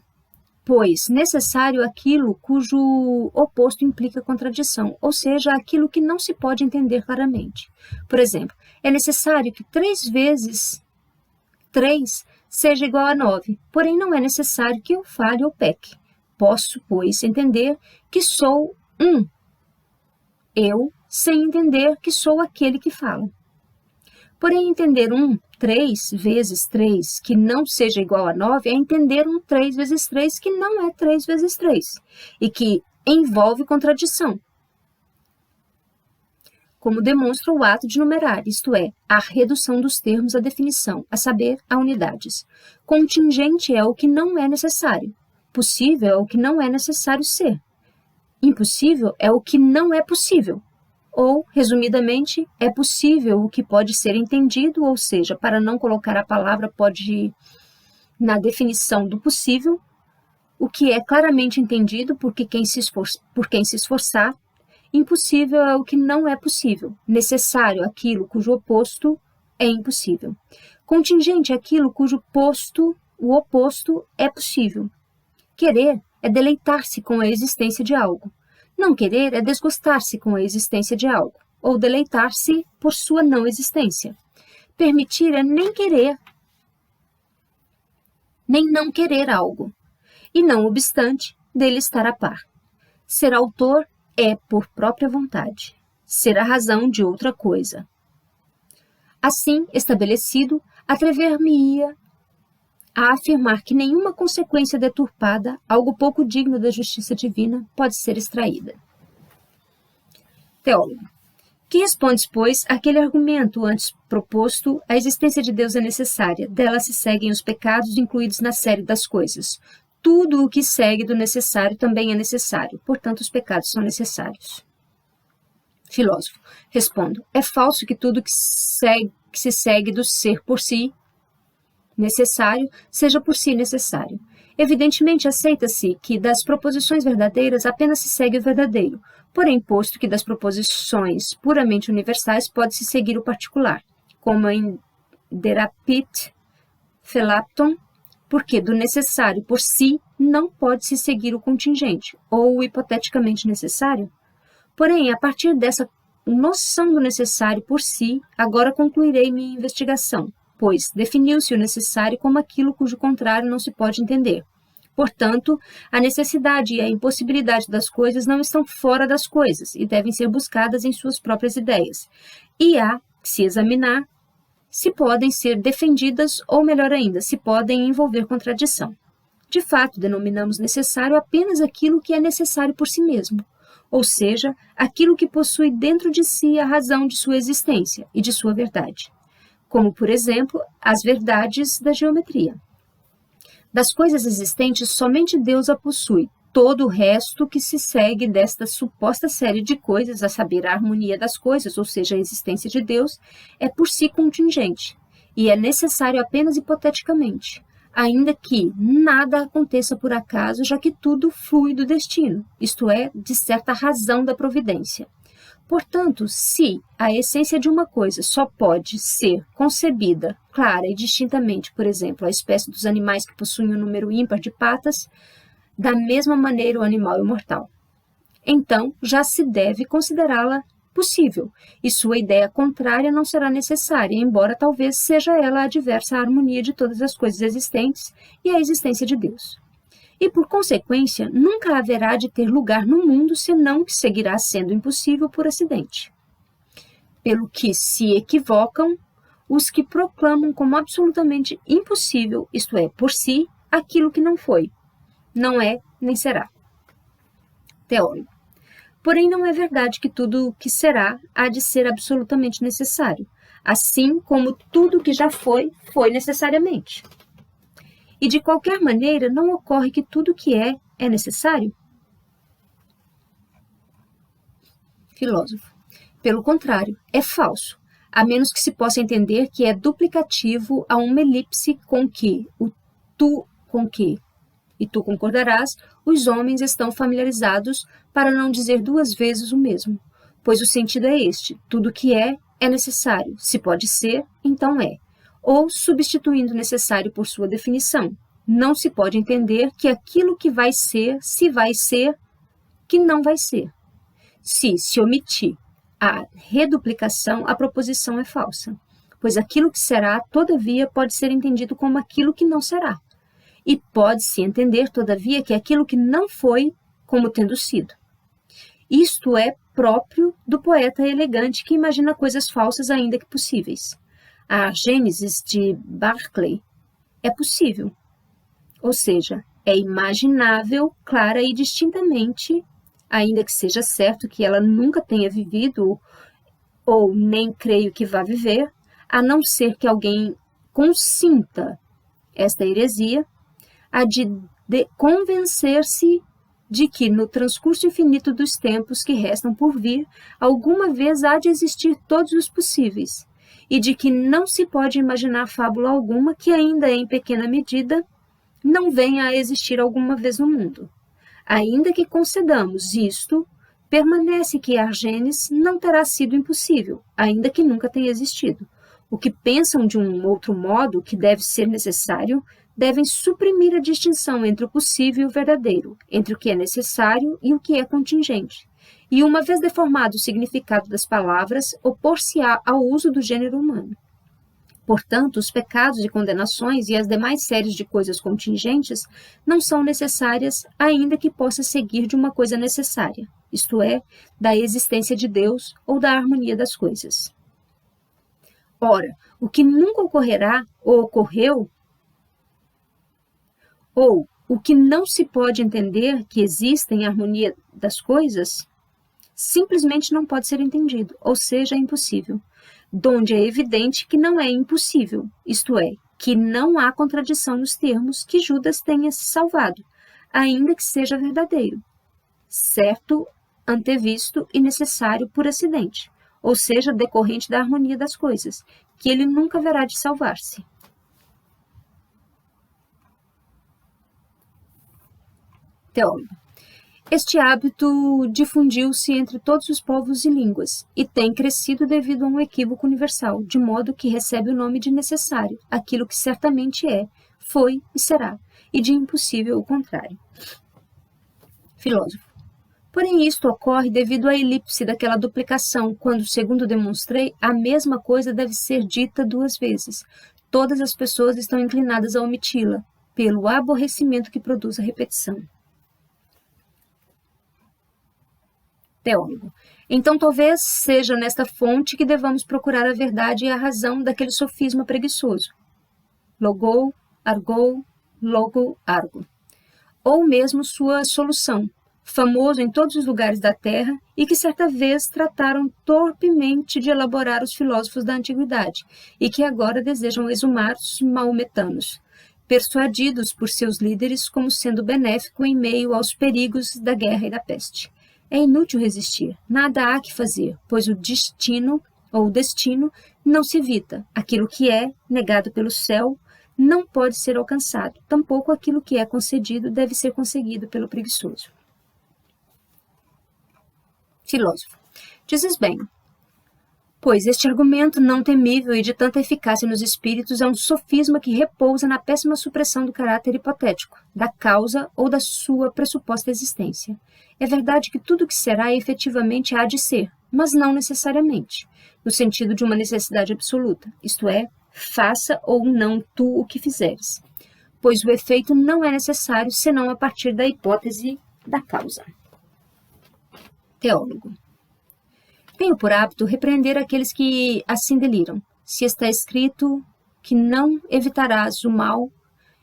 pois necessário aquilo cujo oposto implica contradição, ou seja, aquilo que não se pode entender claramente. Por exemplo, é necessário que 3 vezes 3 seja igual a 9, porém não é necessário que eu fale ou peque. Posso, pois, entender que sou eu, sem entender que sou aquele que fala. Porém, entender 3 vezes 3 que não seja igual a 9 é entender 3 vezes 3 que não é 3 vezes 3 e que envolve contradição, como demonstra o ato de numerar, isto é, a redução dos termos à definição, a saber, a unidades. Contingente é o que não é necessário. Possível é o que não é necessário ser. Impossível é o que não é possível. Ou, resumidamente, é possível o que pode ser entendido, ou seja, para não colocar a palavra pode na definição do possível, o que é claramente entendido por quem se esforçar. Impossível é o que não é possível. Necessário aquilo cujo oposto é impossível. Contingente é aquilo cujo o oposto é possível. Querer é deleitar-se com a existência de algo. Não querer é desgostar-se com a existência de algo, ou deleitar-se por sua não existência. Permitir é nem querer, nem não querer algo, e não obstante dele estar a par. Ser autor é por própria vontade, ser a razão de outra coisa. Assim, estabelecido, atrever-me-ia a afirmar que nenhuma consequência deturpada, algo pouco digno da justiça divina, pode ser extraída. Teólogo. Que respondes, pois, àquele argumento antes proposto, a existência de Deus é necessária, dela se seguem os pecados incluídos na série das coisas. Tudo o que segue do necessário também é necessário, portanto os pecados são necessários. Filósofo. Respondo, é falso que tudo que se segue do ser por si necessário seja por si necessário. Evidentemente, aceita-se que das proposições verdadeiras apenas se segue o verdadeiro, porém, posto que das proposições puramente universais pode-se seguir o particular, como em Derapit Felapton, porque do necessário por si não pode-se seguir o contingente, ou o hipoteticamente necessário. Porém, a partir dessa noção do necessário por si, agora concluirei minha investigação, pois definiu-se o necessário como aquilo cujo contrário não se pode entender. Portanto, a necessidade e a impossibilidade das coisas não estão fora das coisas e devem ser buscadas em suas próprias ideias. E há, se examinar, se podem ser defendidas ou, melhor ainda, se podem envolver contradição. De fato, denominamos necessário apenas aquilo que é necessário por si mesmo, ou seja, aquilo que possui dentro de si a razão de sua existência e de sua verdade, como, por exemplo, as verdades da geometria. Das coisas existentes, somente Deus a possui. Todo o resto que se segue desta suposta série de coisas, a saber, a harmonia das coisas, ou seja, a existência de Deus, é por si contingente e é necessário apenas hipoteticamente, ainda que nada aconteça por acaso, já que tudo flui do destino, isto é, de certa razão da providência. Portanto, se a essência de uma coisa só pode ser concebida clara e distintamente, por exemplo, a espécie dos animais que possuem um número ímpar de patas, da mesma maneira o animal é mortal, então já se deve considerá-la possível, e sua ideia contrária não será necessária, embora talvez seja ela adversa à harmonia de todas as coisas existentes e à existência de Deus. E, por consequência, nunca haverá de ter lugar no mundo senão que seguirá sendo impossível por acidente. Pelo que se equivocam os que proclamam como absolutamente impossível, isto é, por si, aquilo que não foi, não é nem será. Teólogo. Porém, não é verdade que tudo o que será há de ser absolutamente necessário, assim como tudo o que já foi, foi necessariamente. E, de qualquer maneira, não ocorre que tudo o que é necessário? Filósofo. Pelo contrário, é falso, a menos que se possa entender que é duplicativo a uma elipse com que, e tu concordarás, os homens estão familiarizados, para não dizer 2 vezes o mesmo, pois o sentido é este: tudo o que é necessário, se pode ser, então é, ou substituindo necessário por sua definição, não se pode entender que aquilo que vai ser, se vai ser, que não vai ser. Se omitir a reduplicação, a proposição é falsa, pois aquilo que será, todavia, pode ser entendido como aquilo que não será. E pode-se entender, todavia, que aquilo que não foi, como tendo sido. Isto é próprio do poeta elegante que imagina coisas falsas ainda que possíveis. A Gênesis de Berkeley é possível, ou seja, é imaginável, clara e distintamente, ainda que seja certo que ela nunca tenha vivido ou nem creio que vá viver, a não ser que alguém consinta esta heresia, a de convencer-se de que no transcurso infinito dos tempos que restam por vir, alguma vez há de existir todos os possíveis, e de que não se pode imaginar fábula alguma que ainda em pequena medida não venha a existir alguma vez no mundo. Ainda que concedamos isto, permanece que Argenis não terá sido impossível, ainda que nunca tenha existido. O que pensam de um outro modo que deve ser necessário, devem suprimir a distinção entre o possível e o verdadeiro, entre o que é necessário e o que é contingente. E, uma vez deformado o significado das palavras, opor-se-á ao uso do gênero humano. Portanto, os pecados e condenações e as demais séries de coisas contingentes não são necessárias, ainda que possa seguir de uma coisa necessária, isto é, da existência de Deus ou da harmonia das coisas. Ora, o que nunca ocorrerá ou ocorreu, ou o que não se pode entender que existe em harmonia das coisas, simplesmente não pode ser entendido, ou seja, é impossível. Donde é evidente que não é impossível, isto é, que não há contradição nos termos que Judas tenha se salvado, ainda que seja verdadeiro, certo, antevisto e necessário por acidente, ou seja, decorrente da harmonia das coisas, que ele nunca haverá de salvar-se. Teólogo. Este hábito difundiu-se entre todos os povos e línguas, e tem crescido devido a um equívoco universal, de modo que recebe o nome de necessário, aquilo que certamente é, foi e será, e de impossível o contrário. Filósofo. Porém, isto ocorre devido à elipse daquela duplicação, quando, segundo demonstrei, a mesma coisa deve ser dita duas vezes. Todas as pessoas estão inclinadas a omiti-la, pelo aborrecimento que produz a repetição. Teólogo. Então, talvez seja nesta fonte que devamos procurar a verdade e a razão daquele sofisma preguiçoso. Logou, argou, logo, argo. Ou mesmo sua solução, famoso em todos os lugares da terra e que certa vez trataram torpemente de elaborar os filósofos da antiguidade e que agora desejam exumar os maometanos, persuadidos por seus líderes como sendo benéfico em meio aos perigos da guerra e da peste. É inútil resistir, nada há que fazer, pois o destino não se evita. Aquilo que é negado pelo céu não pode ser alcançado, tampouco aquilo que é concedido deve ser conseguido pelo preguiçoso. Filósofo. Dizes bem, pois este argumento não temível e de tanta eficácia nos espíritos é um sofisma que repousa na péssima supressão do caráter hipotético, da causa ou da sua pressuposta existência. É verdade que tudo que será efetivamente há de ser, mas não necessariamente, no sentido de uma necessidade absoluta, isto é, faça ou não tu o que fizeres, pois o efeito não é necessário senão a partir da hipótese da causa. Teólogo. Tenho por hábito repreender aqueles que assim deliram. Se está escrito que não evitarás o mal,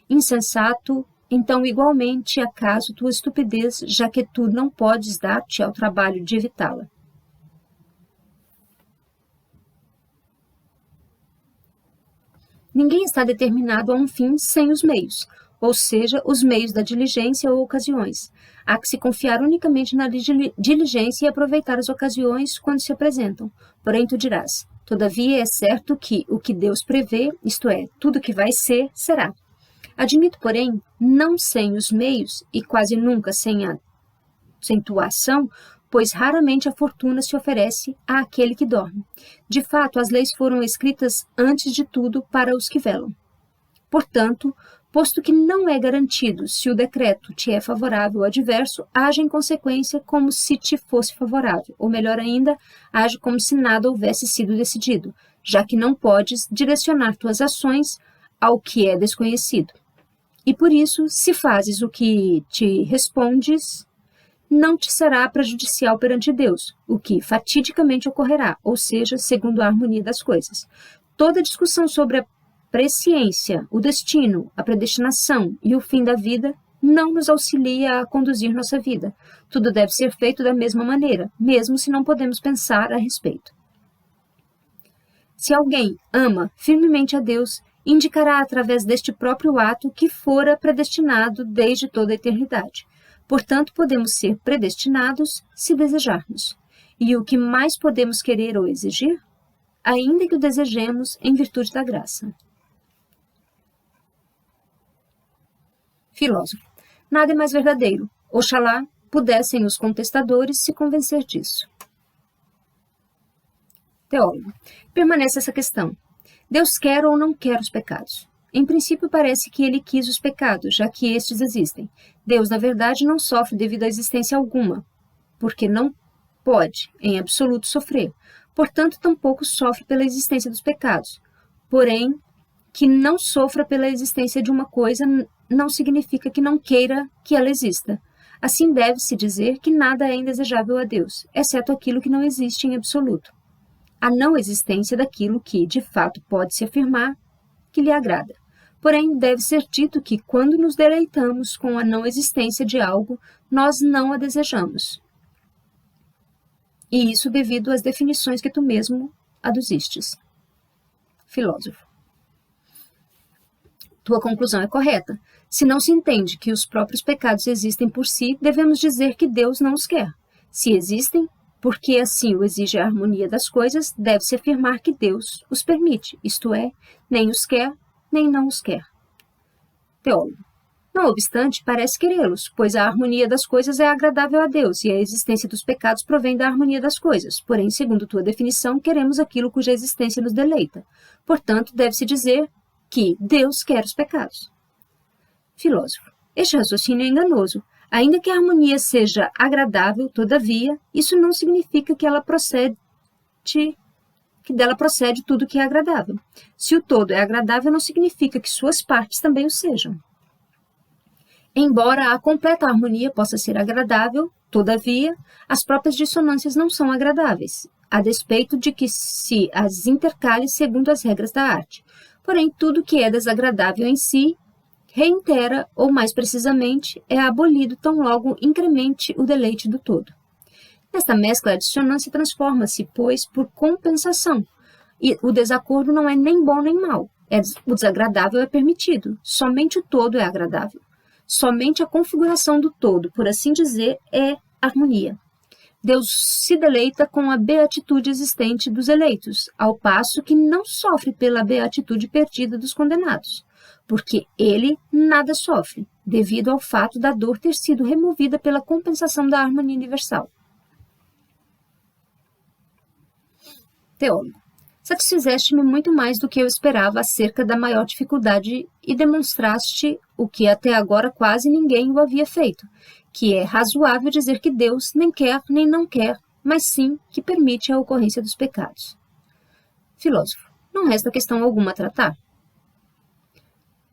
insensato, então igualmente acaso tua estupidez, já que tu não podes dar-te ao trabalho de evitá-la. Ninguém está determinado a um fim sem os meios, ou seja, os meios da diligência ou ocasiões. Há que se confiar unicamente na diligência e aproveitar as ocasiões quando se apresentam. Porém, tu dirás, todavia é certo que o que Deus prevê, isto é, tudo que vai ser, será. Admito, porém, não sem os meios e quase nunca sem tua ação, pois raramente a fortuna se oferece àquele que dorme. De fato, as leis foram escritas antes de tudo para os que velam. Portanto, Posto que não é garantido se o decreto te é favorável ou adverso, age em consequência como se te fosse favorável, ou melhor ainda, age como se nada houvesse sido decidido, já que não podes direcionar tuas ações ao que é desconhecido. E por isso, se fazes o que te respondes, não te será prejudicial perante Deus, o que fatidicamente ocorrerá, ou seja, segundo a harmonia das coisas. Toda discussão sobre a presciência, o destino, a predestinação e o fim da vida não nos auxilia a conduzir nossa vida. Tudo deve ser feito da mesma maneira, mesmo se não podemos pensar a respeito. Se alguém ama firmemente a Deus, indicará através deste próprio ato que fora predestinado desde toda a eternidade. Portanto, podemos ser predestinados se desejarmos. E o que mais podemos querer ou exigir? Ainda que o desejemos em virtude da graça. Filósofo. Nada é mais verdadeiro. Oxalá pudessem os contestadores se convencer disso. Teólogo. Permanece essa questão. Deus quer ou não quer os pecados? Em princípio, parece que ele quis os pecados, já que estes existem. Deus, na verdade, não sofre devido a existência alguma, porque não pode, em absoluto, sofrer. Portanto, tampouco sofre pela existência dos pecados. Porém, que não sofra pela existência de uma coisa não significa que não queira que ela exista. Assim, deve-se dizer que nada é indesejável a Deus, exceto aquilo que não existe em absoluto. A não existência daquilo que, de fato, pode-se afirmar que lhe agrada. Porém, deve ser dito que, quando nos deleitamos com a não existência de algo, nós não a desejamos. E isso devido às definições que tu mesmo aduzistes. Filósofo. Tua conclusão é correta. Se não se entende que os próprios pecados existem por si, devemos dizer que Deus não os quer. Se existem, porque assim o exige a harmonia das coisas, deve-se afirmar que Deus os permite, isto é, nem os quer, nem não os quer. Teólogo. Não obstante, parece querê-los, pois a harmonia das coisas é agradável a Deus e a existência dos pecados provém da harmonia das coisas. Porém, segundo tua definição, queremos aquilo cuja existência nos deleita. Portanto, deve-se dizer que Deus quer os pecados. Filósofo. Este raciocínio é enganoso. Ainda que a harmonia seja agradável, todavia, isso não significa que dela procede tudo que é agradável. Se o todo é agradável, não significa que suas partes também o sejam. Embora a completa harmonia possa ser agradável, todavia, as próprias dissonâncias não são agradáveis, a despeito de que se as intercale segundo as regras da arte. Porém, tudo que é desagradável em si reitera, ou mais precisamente, é abolido tão logo incremente o deleite do todo. Nesta mescla, a dissonância transforma-se, pois, por compensação, e o desacordo não é nem bom nem mau. O desagradável é permitido, somente o todo é agradável. Somente a configuração do todo, por assim dizer, é harmonia. Deus se deleita com a beatitude existente dos eleitos, ao passo que não sofre pela beatitude perdida dos condenados, porque ele nada sofre, devido ao fato da dor ter sido removida pela compensação da harmonia universal. Teólogo. Satisfizeste-me muito mais do que eu esperava acerca da maior dificuldade e demonstraste o que até agora quase ninguém o havia feito, que é razoável dizer que Deus nem quer nem não quer, mas sim que permite a ocorrência dos pecados. Filósofo. Não resta questão alguma a tratar?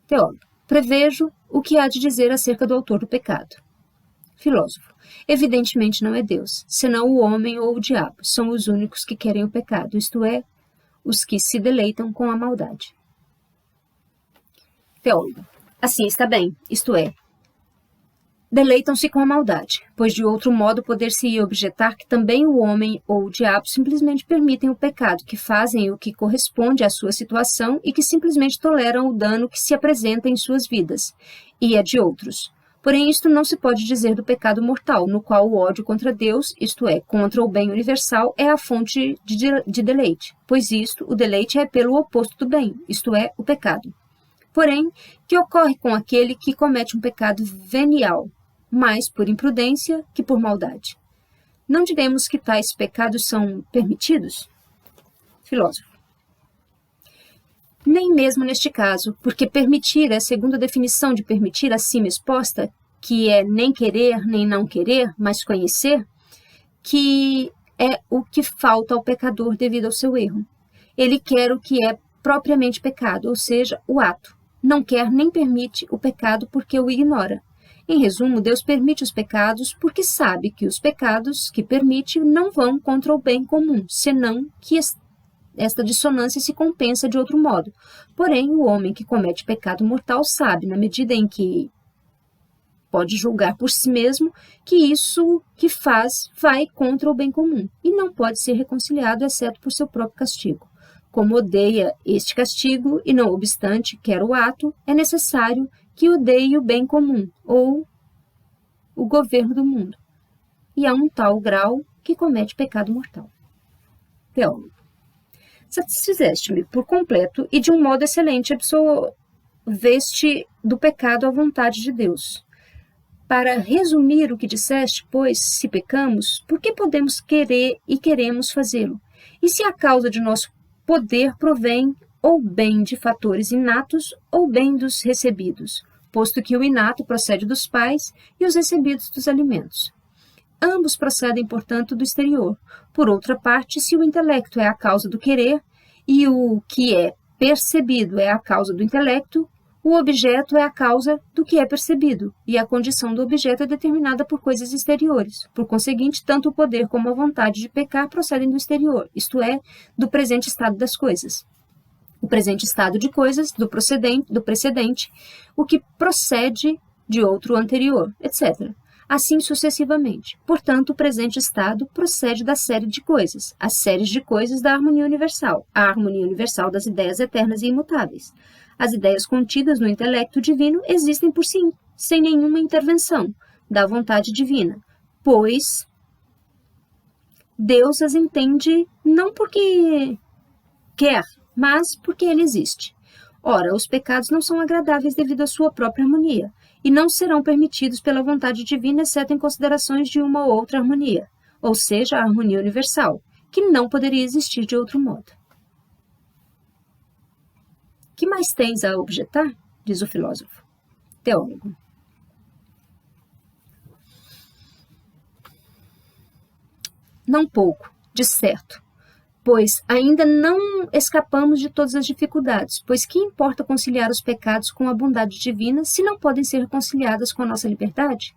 Teólogo. Prevejo o que há de dizer acerca do autor do pecado. Filósofo. Evidentemente não é Deus, senão o homem ou o diabo. São os únicos que querem o pecado, isto é, os que se deleitam com a maldade. Teólogo. Assim está bem, isto é, deleitam-se com a maldade, pois de outro modo poder-se-ia objetar que também o homem ou o diabo simplesmente permitem o pecado, que fazem o que corresponde à sua situação e que simplesmente toleram o dano que se apresenta em suas vidas, e a de outros. Porém, isto não se pode dizer do pecado mortal, no qual o ódio contra Deus, isto é, contra o bem universal, é a fonte de deleite, pois o deleite é pelo oposto do bem, isto é, o pecado. Porém, que ocorre com aquele que comete um pecado venial, mais por imprudência que por maldade? Não diremos que tais pecados são permitidos? Filósofo. Nem mesmo neste caso, porque permitir é, segundo a definição de permitir acima exposta, que é nem querer nem não querer, mas conhecer, que é o que falta ao pecador devido ao seu erro. Ele quer o que é propriamente pecado, ou seja, o ato. Não quer nem permite o pecado porque o ignora. Em resumo, Deus permite os pecados porque sabe que os pecados que permite não vão contra o bem comum, senão que esta dissonância se compensa de outro modo. Porém, o homem que comete pecado mortal sabe, na medida em que pode julgar por si mesmo, que isso que faz vai contra o bem comum e não pode ser reconciliado exceto por seu próprio castigo. Como odeia este castigo e, não obstante, quer o ato, é necessário que odeie o bem comum ou o governo do mundo, e a um tal grau que comete pecado mortal. Teólogo. Satisfizeste-me por completo e de um modo excelente absolveste do pecado à vontade de Deus. Para resumir o que disseste, pois, se pecamos, por que podemos querer e queremos fazê-lo? E se a causa de nosso poder provém ou bem de fatores inatos ou bem dos recebidos, posto que o inato procede dos pais e os recebidos dos alimentos. Ambos procedem, portanto, do exterior. Por outra parte, se o intelecto é a causa do querer e o que é percebido é a causa do intelecto, o objeto é a causa do que é percebido, e a condição do objeto é determinada por coisas exteriores. Por conseguinte, tanto o poder como a vontade de pecar procedem do exterior, isto é, do presente estado das coisas. O presente estado de coisas, do precedente, o que procede de outro anterior, etc. Assim sucessivamente. Portanto, o presente estado procede da série de coisas, as séries de coisas da harmonia universal, a harmonia universal das ideias eternas e imutáveis. As ideias contidas no intelecto divino existem por si, sem nenhuma intervenção da vontade divina, pois Deus as entende não porque quer, mas porque ele existe. Ora, os pecados não são agradáveis devido à sua própria harmonia, e não serão permitidos pela vontade divina, exceto em considerações de uma ou outra harmonia, ou seja, a harmonia universal, que não poderia existir de outro modo. Que mais tens a objetar? Diz o filósofo. Teólogo. Não pouco, de certo, pois ainda não escapamos de todas as dificuldades, pois que importa conciliar os pecados com a bondade divina se não podem ser reconciliadas com a nossa liberdade?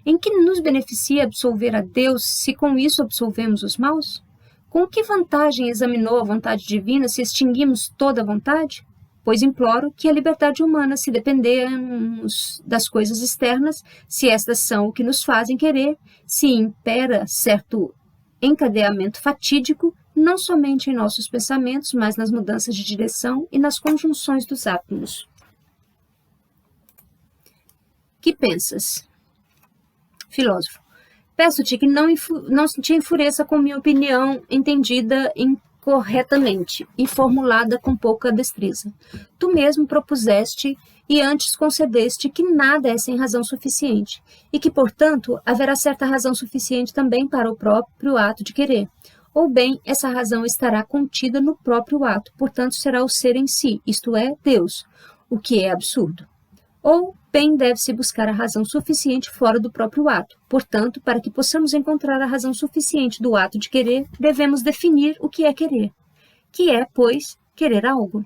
Em que nos beneficia absolver a Deus se com isso absolvemos os maus? Com que vantagem examinou a vontade divina se extinguimos toda a vontade? Pois imploro que a liberdade humana, se dependermos das coisas externas, se estas são o que nos fazem querer, se impera certo encadeamento fatídico, não somente em nossos pensamentos, mas nas mudanças de direção e nas conjunções dos átomos. Que pensas? Filósofo. Peço-te que não te enfureça com minha opinião entendida incorretamente e formulada com pouca destreza. Tu mesmo propuseste e antes concedeste que nada é sem razão suficiente, e que, portanto, haverá certa razão suficiente também para o próprio ato de querer. Ou bem, essa razão estará contida no próprio ato, portanto será o ser em si, isto é, Deus, o que é absurdo. Ou bem deve-se buscar a razão suficiente fora do próprio ato. Portanto, para que possamos encontrar a razão suficiente do ato de querer, devemos definir o que é querer. Que é, pois, querer algo.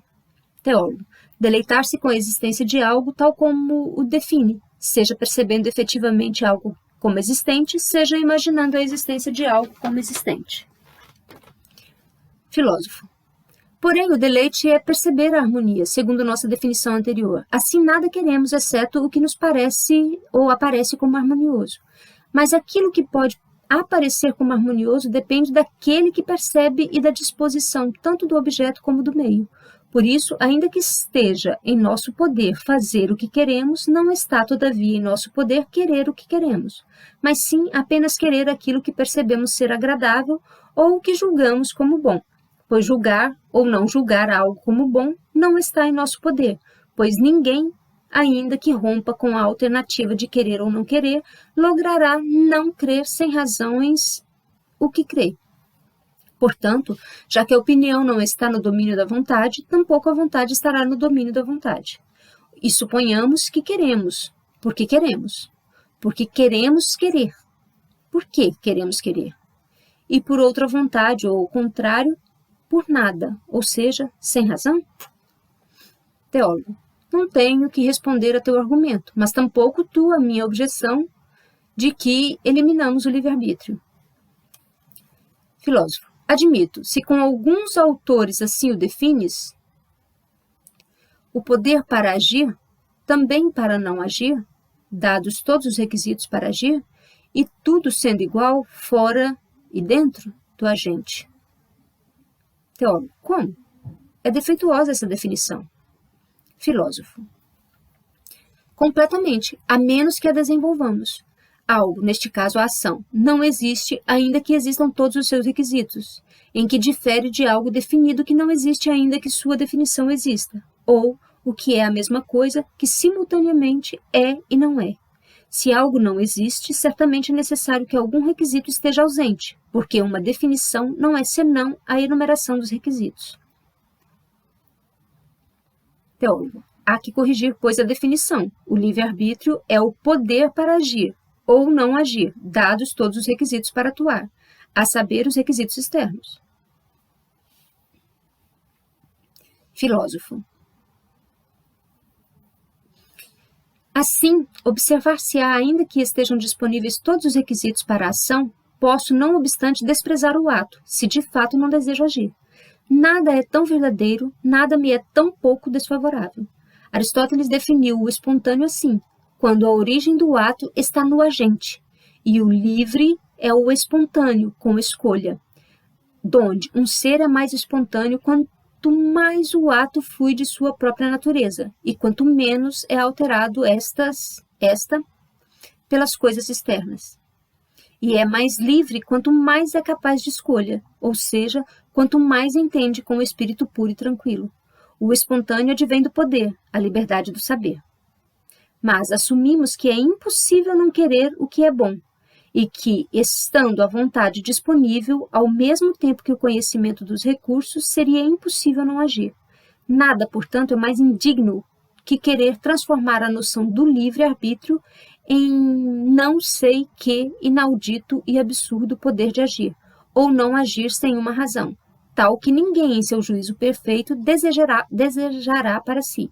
Teólogo. Deleitar-se com a existência de algo tal como o define, seja percebendo efetivamente algo como existente, seja imaginando a existência de algo como existente. Filósofo. Porém, o deleite é perceber a harmonia, segundo nossa definição anterior. Assim, nada queremos, exceto o que nos parece ou aparece como harmonioso. Mas aquilo que pode aparecer como harmonioso depende daquele que percebe e da disposição, tanto do objeto como do meio. Por isso, ainda que esteja em nosso poder fazer o que queremos, não está, todavia, em nosso poder querer o que queremos, mas sim apenas querer aquilo que percebemos ser agradável ou o que julgamos como bom. Pois julgar ou não julgar algo como bom não está em nosso poder, pois ninguém, ainda que rompa com a alternativa de querer ou não querer, logrará não crer sem razões o que crê. Portanto, já que a opinião não está no domínio da vontade, tampouco a vontade estará no domínio da vontade. E suponhamos que queremos. Por que queremos? Porque queremos querer. Por que queremos querer? E por outra vontade, ou o contrário, por nada, ou seja, sem razão? Teólogo, não tenho que responder a teu argumento, mas tampouco tu a minha objeção de que eliminamos o livre-arbítrio. Filósofo, admito, se com alguns autores assim o defines, o poder para agir, também para não agir, dados todos os requisitos para agir, e tudo sendo igual, fora e dentro do agente. Teólogo, como? É defeituosa essa definição. Filósofo, completamente, a menos que a desenvolvamos. Algo, neste caso a ação, não existe ainda que existam todos os seus requisitos, em que difere de algo definido que não existe ainda que sua definição exista, ou, o que é a mesma coisa, que simultaneamente é e não é. Se algo não existe, certamente é necessário que algum requisito esteja ausente, porque uma definição não é senão a enumeração dos requisitos. Teólogo, há que corrigir, pois, a definição. O livre-arbítrio é o poder para agir, ou não agir, dados todos os requisitos para atuar, a saber, os requisitos externos. Filósofo. Assim, observar-se-á, ainda que estejam disponíveis todos os requisitos para a ação, posso, não obstante, desprezar o ato, se de fato não desejo agir. Nada é tão verdadeiro, nada me é tão pouco desfavorável. Aristóteles definiu o espontâneo assim, quando a origem do ato está no agente, e o livre é o espontâneo, com escolha, donde um ser é mais espontâneo quanto mais o ato flui de sua própria natureza, e quanto menos é alterado esta pelas coisas externas. E é mais livre quanto mais é capaz de escolha, ou seja, quanto mais entende com o espírito puro e tranquilo. O espontâneo advém do poder, a liberdade do saber. Mas assumimos que é impossível não querer o que é bom, e que, estando a vontade disponível, ao mesmo tempo que o conhecimento dos recursos, seria impossível não agir. Nada, portanto, é mais indigno que querer transformar a noção do livre-arbítrio em não sei que inaudito e absurdo poder de agir, ou não agir sem uma razão, tal que ninguém em seu juízo perfeito desejará para si.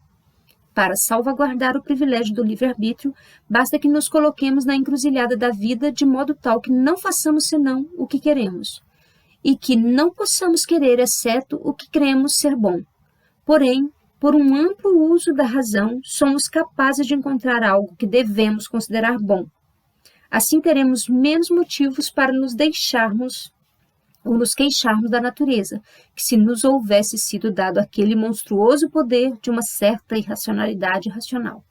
Para salvaguardar o privilégio do livre-arbítrio, basta que nos coloquemos na encruzilhada da vida de modo tal que não façamos senão o que queremos, e que não possamos querer exceto o que cremos ser bom. Porém, por um amplo uso da razão, somos capazes de encontrar algo que devemos considerar bom. Assim teremos menos motivos para nos deixarmos ou nos queixarmos da natureza, que se nos houvesse sido dado aquele monstruoso poder de uma certa irracionalidade racional.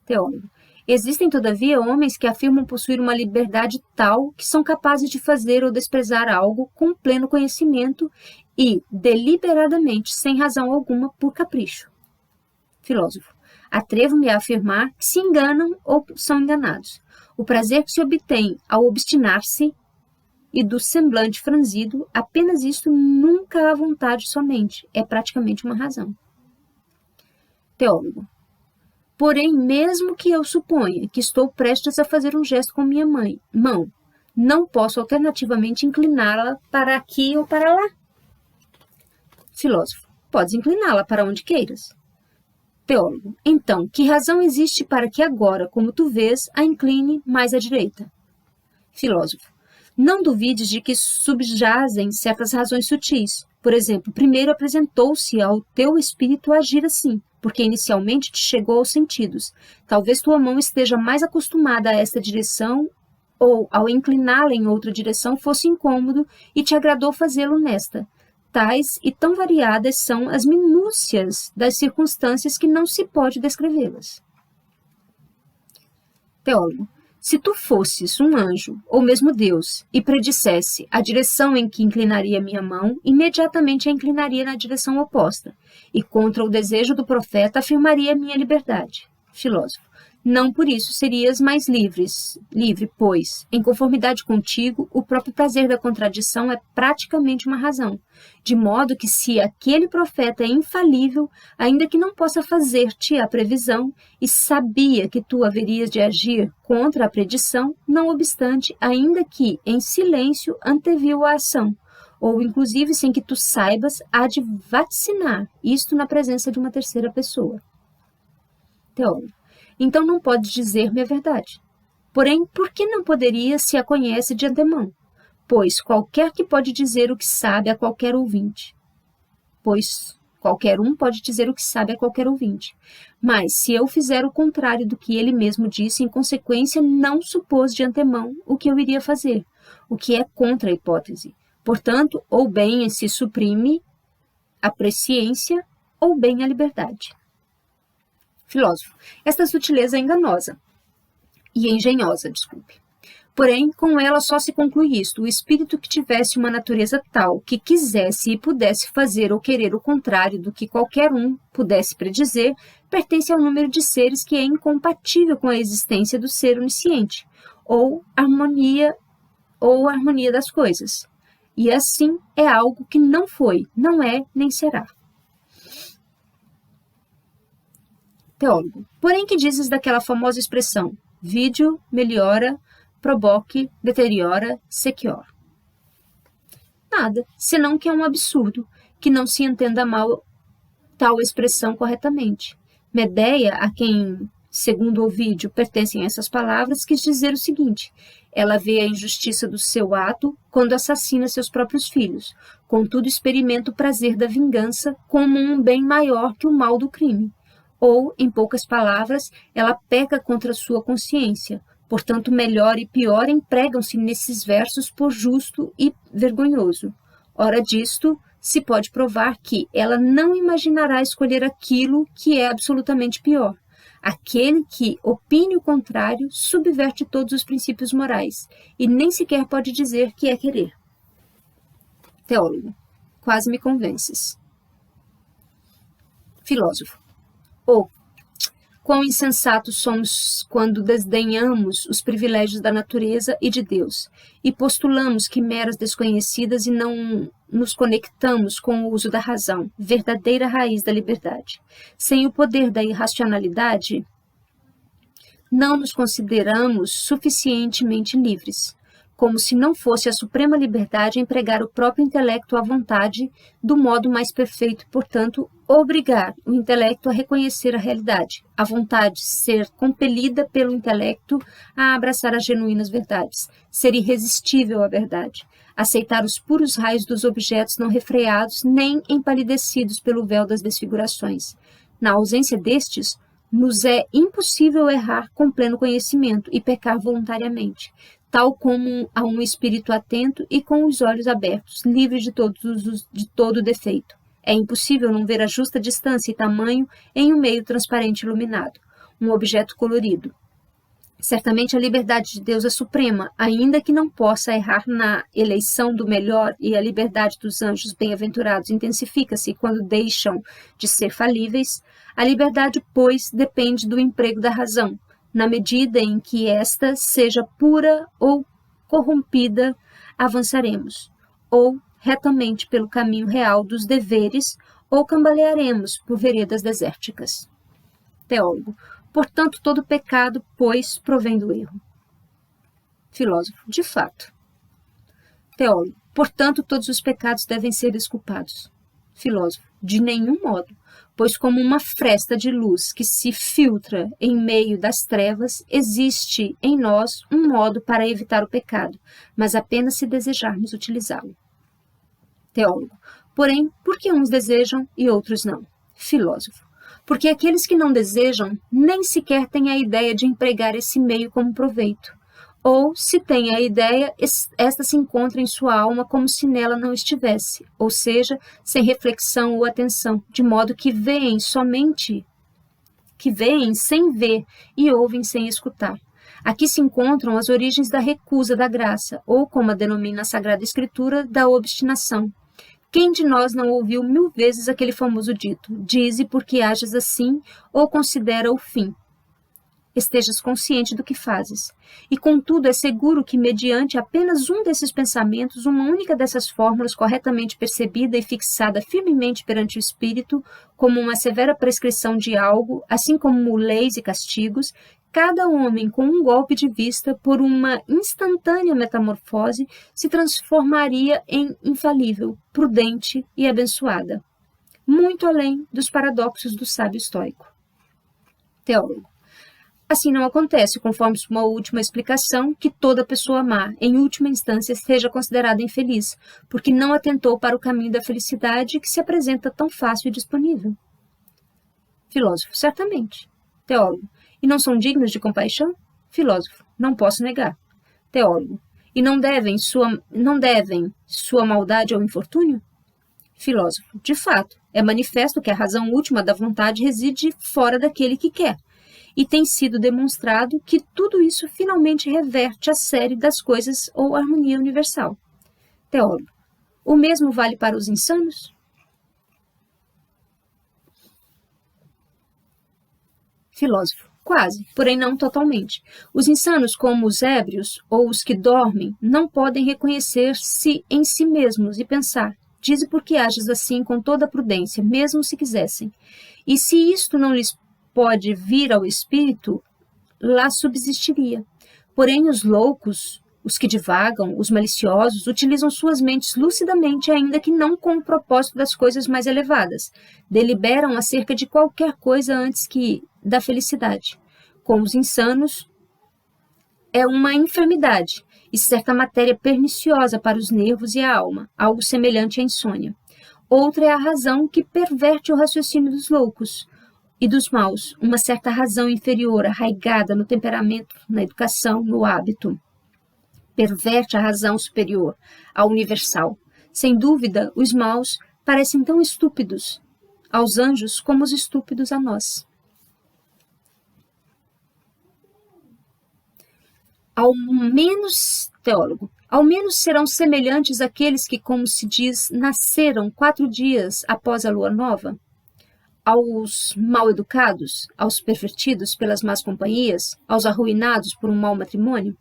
Teólogo. Existem, todavia, homens que afirmam possuir uma liberdade tal que são capazes de fazer ou desprezar algo com pleno conhecimento e, deliberadamente, sem razão alguma, por capricho. Filósofo. Atrevo-me a afirmar que se enganam ou são enganados. O prazer que se obtém ao obstinar-se e do semblante franzido, apenas isto nunca há vontade somente, é praticamente uma razão. Teólogo. Porém, mesmo que eu suponha que estou prestes a fazer um gesto com minha mão, não posso alternativamente incliná-la para aqui ou para lá. Filósofo. Podes incliná-la para onde queiras. Teólogo. Então, que razão existe para que agora, como tu vês, a incline mais à direita? Filósofo. Não duvides de que subjazem certas razões sutis. Por exemplo, primeiro apresentou-se ao teu espírito agir assim, porque inicialmente te chegou aos sentidos. Talvez tua mão esteja mais acostumada a esta direção, ou, ao incliná-la em outra direção, fosse incômodo e te agradou fazê-lo nesta. Tais e tão variadas são as minúcias das circunstâncias que não se pode descrevê-las. Teólogo. Se tu fosses um anjo, ou mesmo Deus, e predissesse a direção em que inclinaria minha mão, imediatamente a inclinaria na direção oposta, e contra o desejo do profeta afirmaria minha liberdade. Filósofo. Não por isso serias mais livre, pois, em conformidade contigo, o próprio prazer da contradição é praticamente uma razão, de modo que se aquele profeta é infalível, ainda que não possa fazer-te a previsão, e sabia que tu haverias de agir contra a predição, não obstante, ainda que em silêncio anteviu a ação, ou inclusive sem que tu saibas, há de vaticinar isto na presença de uma terceira pessoa. Teólogo. Então não podes dizer-me a verdade. Porém, por que não poderia se a conhece de antemão? Pois qualquer que pode dizer o que sabe a qualquer ouvinte. Pois qualquer um pode dizer o que sabe a qualquer ouvinte. Mas se eu fizer o contrário do que ele mesmo disse, em consequência, não supôs de antemão o que eu iria fazer, o que é contra a hipótese. Portanto, ou bem se suprime a presciência, ou bem a liberdade. Filósofo. Esta sutileza é enganosa e engenhosa, desculpe. Porém, com ela só se conclui isto: o espírito que tivesse uma natureza tal que quisesse e pudesse fazer ou querer o contrário do que qualquer um pudesse predizer, pertence ao número de seres que é incompatível com a existência do ser onisciente, ou harmonia das coisas. E assim é algo que não foi, não é, nem será. Teólogo. Porém, que dizes daquela famosa expressão: vídeo meliora, proboque, deteriora, sequior? Nada, senão que é um absurdo, que não se entenda mal tal expressão corretamente. Medeia, a quem, segundo Ovídio, pertencem essas palavras, quis dizer o seguinte: ela vê a injustiça do seu ato quando assassina seus próprios filhos, contudo experimenta o prazer da vingança como um bem maior que o mal do crime. Ou, em poucas palavras, ela peca contra sua consciência. Portanto, melhor e pior empregam-se nesses versos por justo e vergonhoso. Ora disto, se pode provar que ela não imaginará escolher aquilo que é absolutamente pior. Aquele que opine o contrário subverte todos os princípios morais e nem sequer pode dizer que é querer. Teólogo. Quase me convences. Filósofo. Quão insensatos somos quando desdenhamos os privilégios da natureza e de Deus, e postulamos quimeras desconhecidas e não nos conectamos com o uso da razão, verdadeira raiz da liberdade. Sem o poder da irracionalidade, não nos consideramos suficientemente livres, como se não fosse a suprema liberdade empregar o próprio intelecto à vontade do modo mais perfeito, portanto, obrigar o intelecto a reconhecer a realidade, a vontade ser compelida pelo intelecto a abraçar as genuínas verdades, ser irresistível à verdade, aceitar os puros raios dos objetos não refreados nem empalidecidos pelo véu das desfigurações. Na ausência destes, nos é impossível errar com pleno conhecimento e pecar voluntariamente, tal como a um espírito atento e com os olhos abertos, livre de todo defeito. É impossível não ver a justa distância e tamanho em um meio transparente e iluminado, um objeto colorido. Certamente a liberdade de Deus é suprema, ainda que não possa errar na eleição do melhor, e a liberdade dos anjos bem-aventurados intensifica-se quando deixam de ser falíveis. A liberdade, pois, depende do emprego da razão, na medida em que esta seja pura ou corrompida, avançaremos, ou retamente pelo caminho real dos deveres, ou cambalearemos por veredas desérticas. Teólogo. Portanto, todo pecado, pois, provém do erro. Filósofo. De fato. Teólogo. Portanto, todos os pecados devem ser desculpados. Filósofo. De nenhum modo, pois como uma fresta de luz que se filtra em meio das trevas, existe em nós um modo para evitar o pecado, mas apenas se desejarmos utilizá-lo. Teólogo. Porém, por que uns desejam e outros não? Filósofo. Porque aqueles que não desejam nem sequer têm a ideia de empregar esse meio como proveito. Ou, se têm a ideia, esta se encontra em sua alma como se nela não estivesse, ou seja, sem reflexão ou atenção, de modo que veem sem ver e ouvem sem escutar. Aqui se encontram as origens da recusa da graça, ou, como a denomina a Sagrada Escritura, da obstinação. Quem de nós não ouviu 1000 vezes aquele famoso dito: dize porque ages assim, ou considera o fim? estejas consciente do que fazes. E, contudo, é seguro que, mediante apenas um desses pensamentos, uma única dessas fórmulas corretamente percebida e fixada firmemente perante o espírito, como uma severa prescrição de algo, assim como leis e castigos, cada homem, com um golpe de vista, por uma instantânea metamorfose, se transformaria em infalível, prudente e abençoada, muito além dos paradoxos do sábio estoico. Teólogo. Assim não acontece, conforme uma última explicação, que toda pessoa má, em última instância, seja considerada infeliz, porque não atentou para o caminho da felicidade que se apresenta tão fácil e disponível. Filósofo, certamente. Teólogo. E não são dignos de compaixão? Filósofo, não posso negar. Teólogo. E não devem sua maldade ao infortúnio? Filósofo, de fato, é manifesto que a razão última da vontade reside fora daquele que quer, e tem sido demonstrado que tudo isso finalmente reverte a série das coisas ou harmonia universal. Teólogo, o mesmo vale para os insanos? Filósofo, quase, porém não totalmente. Os insanos, como os ébrios ou os que dormem, não podem reconhecer-se em si mesmos e pensar: dize por que ages assim com toda a prudência, mesmo se quisessem. E se isto não lhes pode vir ao espírito, lá subsistiria. Porém, os loucos, os que divagam, os maliciosos, utilizam suas mentes lucidamente, ainda que não com o propósito das coisas mais elevadas. Deliberam acerca de qualquer coisa antes que da felicidade. Com os insanos, é uma enfermidade e certa matéria perniciosa para os nervos e a alma, algo semelhante à insônia. Outra é a razão que perverte o raciocínio dos loucos e dos maus, uma certa razão inferior, arraigada no temperamento, na educação, no hábito. Perverte a razão superior, a universal. Sem dúvida, os maus parecem tão estúpidos aos anjos como os estúpidos a nós. Ao menos, teólogo, ao menos serão semelhantes àqueles que, como se diz, nasceram 4 dias após a lua nova? Aos mal-educados, aos pervertidos pelas más companhias, aos arruinados por um mau matrimônio,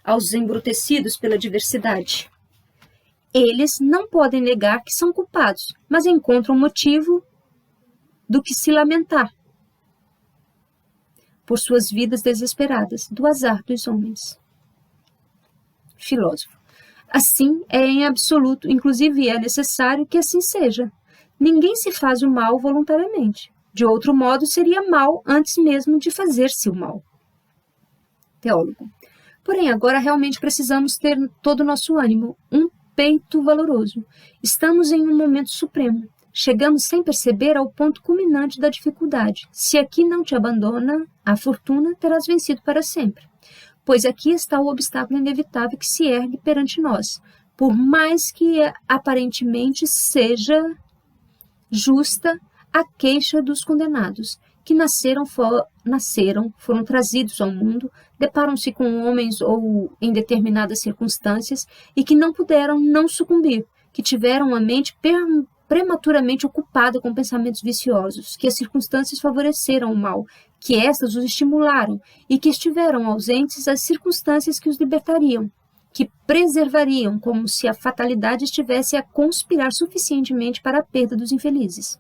aos embrutecidos pela diversidade. Eles não podem negar que são culpados, mas encontram motivo do que se lamentar por suas vidas desesperadas, do azar dos homens. Filósofo. Assim é em absoluto, inclusive é necessário que assim seja. Ninguém se faz o mal voluntariamente. De outro modo, seria mal antes mesmo de fazer-se o mal. Teólogo. Porém, agora realmente precisamos ter todo o nosso ânimo, um peito valoroso. Estamos em um momento supremo. Chegamos sem perceber ao ponto culminante da dificuldade. Se aqui não te abandona a fortuna, terás vencido para sempre. Pois aqui está o obstáculo inevitável que se ergue perante nós, por mais que aparentemente seja justa a queixa dos condenados, que foram trazidos ao mundo, deparam-se com homens ou em determinadas circunstâncias e que não puderam não sucumbir, que tiveram a mente prematuramente ocupada com pensamentos viciosos, que as circunstâncias favoreceram o mal, que estas os estimularam e que estiveram ausentes as circunstâncias que os libertariam, que preservariam, como se a fatalidade estivesse a conspirar suficientemente para a perda dos infelizes.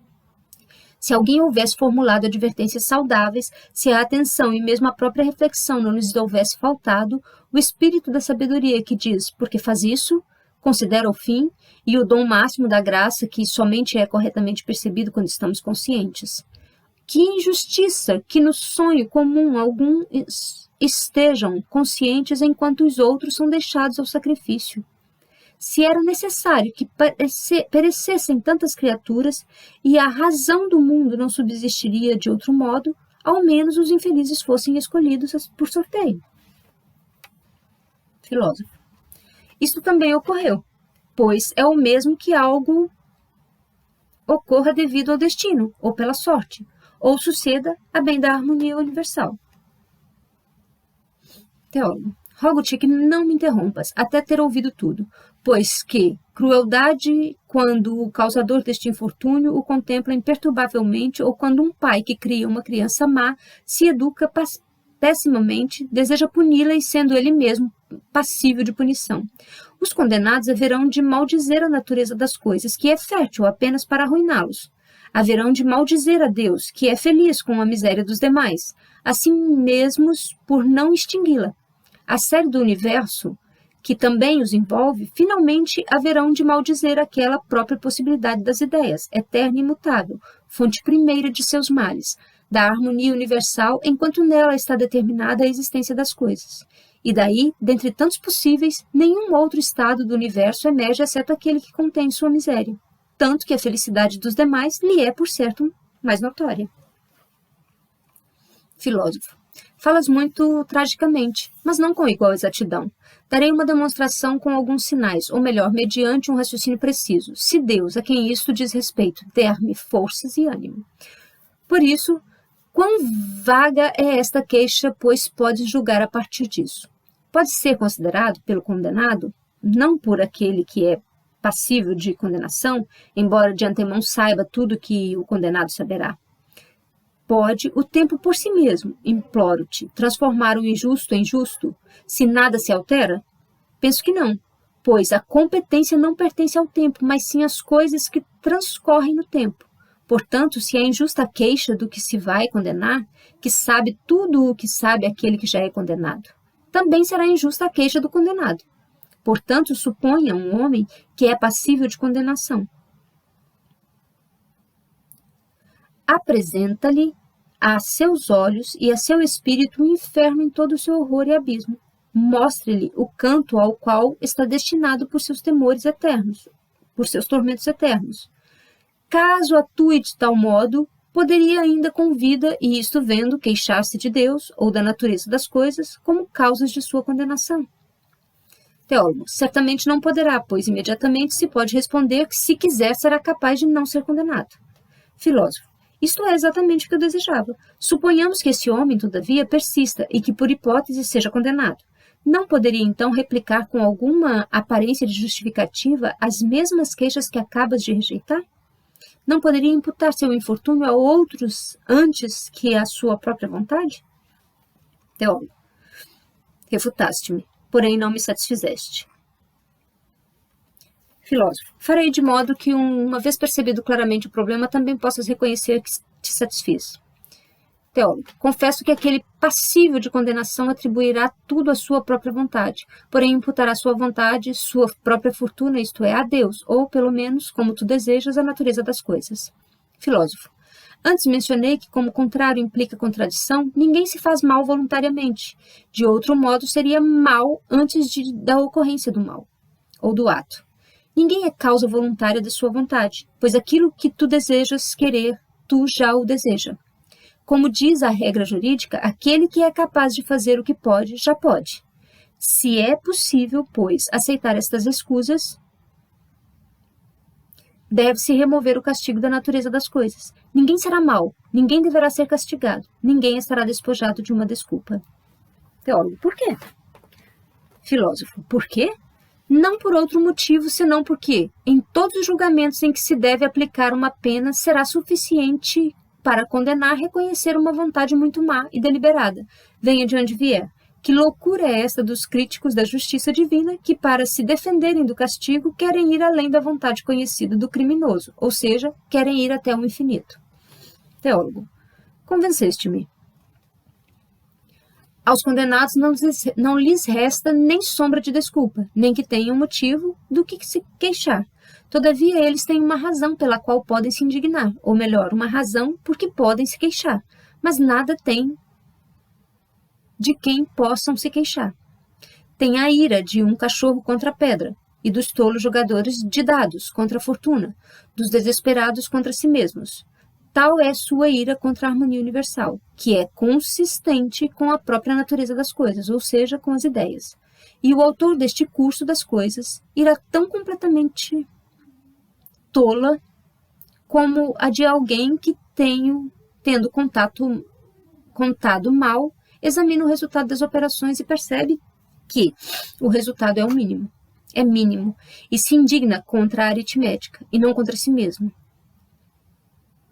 Se alguém houvesse formulado advertências saudáveis, se a atenção e mesmo a própria reflexão não lhes houvesse faltado, o espírito da sabedoria que diz, porque faz isso, considera o fim, e o dom máximo da graça que somente é corretamente percebido quando estamos conscientes. Que injustiça que no sonho comum alguns estejam conscientes enquanto os outros são deixados ao sacrifício. Se era necessário que perecessem tantas criaturas e a razão do mundo não subsistiria de outro modo, ao menos os infelizes fossem escolhidos por sorteio. Filósofo. Isto também ocorreu, pois é o mesmo que algo ocorra devido ao destino, ou pela sorte, ou suceda a bem da harmonia universal. Teólogo. Rogo-te que não me interrompas, até ter ouvido tudo, pois que crueldade quando o causador deste infortúnio o contempla imperturbavelmente, ou quando um pai que cria uma criança má se educa pessimamente, deseja puni-la e sendo ele mesmo passível de punição. Os condenados haverão de maldizer a natureza das coisas, que é fértil apenas para arruiná-los. Haverão de maldizer a Deus, que é feliz com a miséria dos demais, assim mesmos por não extingui-la. A série do universo, que também os envolve, finalmente haverão de maldizer aquela própria possibilidade das ideias, eterna e imutável, fonte primeira de seus males, da harmonia universal, enquanto nela está determinada a existência das coisas. E daí, dentre tantos possíveis, nenhum outro estado do universo emerge exceto aquele que contém sua miséria, tanto que a felicidade dos demais lhe é, por certo, mais notória. Filósofo. Falas muito tragicamente, mas não com igual exatidão. Darei uma demonstração com alguns sinais, ou melhor, mediante um raciocínio preciso, se Deus, a quem isto diz respeito, der-me forças e ânimo. Por isso, quão vaga é esta queixa, pois podes julgar a partir disso. Pode ser considerado pelo condenado, não por aquele que é passível de condenação, embora de antemão saiba tudo que o condenado saberá. Pode o tempo por si mesmo, imploro-te, transformar o injusto em justo, se nada se altera? Penso que não, pois a competência não pertence ao tempo, mas sim às coisas que transcorrem no tempo. Portanto, se é injusta a queixa do que se vai condenar, que sabe tudo o que sabe aquele que já é condenado, também será injusta a queixa do condenado. Portanto, suponha um homem que é passível de condenação. Apresenta-lhe a seus olhos e a seu espírito o inferno em todo o seu horror e abismo. Mostre-lhe o canto ao qual está destinado por seus temores eternos, por seus tormentos eternos. Caso atue de tal modo, poderia ainda com vida, e isto vendo, queixar-se de Deus ou da natureza das coisas como causas de sua condenação. Teólogo, certamente não poderá, pois imediatamente se pode responder que se quiser será capaz de não ser condenado. Filósofo, isto é exatamente o que eu desejava. Suponhamos que esse homem, todavia, persista e que por hipótese seja condenado. Não poderia então replicar com alguma aparência de justificativa as mesmas queixas que acabas de rejeitar? Não poderia imputar seu infortúnio a outros antes que a sua própria vontade? Teólogo, refutaste-me, porém não me satisfizeste. Filósofo, farei de modo que, uma vez percebido claramente o problema, também possas reconhecer que te satisfiz. Teólogo, confesso que aquele passível de condenação atribuirá tudo à sua própria vontade, porém imputará sua vontade, sua própria fortuna, isto é, a Deus, ou, pelo menos, como tu desejas, a natureza das coisas. Filósofo, antes mencionei que, como contrário implica contradição, ninguém se faz mal voluntariamente. De outro modo, seria mal antes da ocorrência do mal, ou do ato. Ninguém é causa voluntária da sua vontade, pois aquilo que tu desejas querer, tu já o deseja. Como diz a regra jurídica, aquele que é capaz de fazer o que pode, já pode. Se é possível, pois, aceitar estas escusas, deve-se remover o castigo da natureza das coisas. Ninguém será mau, ninguém deverá ser castigado, ninguém estará despojado de uma desculpa. Teólogo, por quê? Filósofo, por quê? Não por outro motivo, senão porque, em todos os julgamentos em que se deve aplicar uma pena, será suficiente para condenar reconhecer uma vontade muito má e deliberada, venha de onde vier. Que loucura é esta dos críticos da justiça divina que, para se defenderem do castigo, querem ir além da vontade conhecida do criminoso, ou seja, querem ir até o infinito. Teólogo, convenceste-me. Aos condenados não lhes resta nem sombra de desculpa, nem que tenham motivo do que se queixar. Todavia, eles têm uma razão pela qual podem se indignar, ou melhor, uma razão por que podem se queixar, mas nada têm de quem possam se queixar. Tem a ira de um cachorro contra a pedra, e dos tolos jogadores de dados contra a fortuna, dos desesperados contra si mesmos. Tal é sua ira contra a harmonia universal, que é consistente com a própria natureza das coisas, ou seja, com as ideias. E o autor deste curso das coisas irá tão completamente tola como a de alguém que tendo contado mal, examina o resultado das operações e percebe que o resultado é o mínimo. É mínimo, e se indigna contra a aritmética, e não contra si mesmo.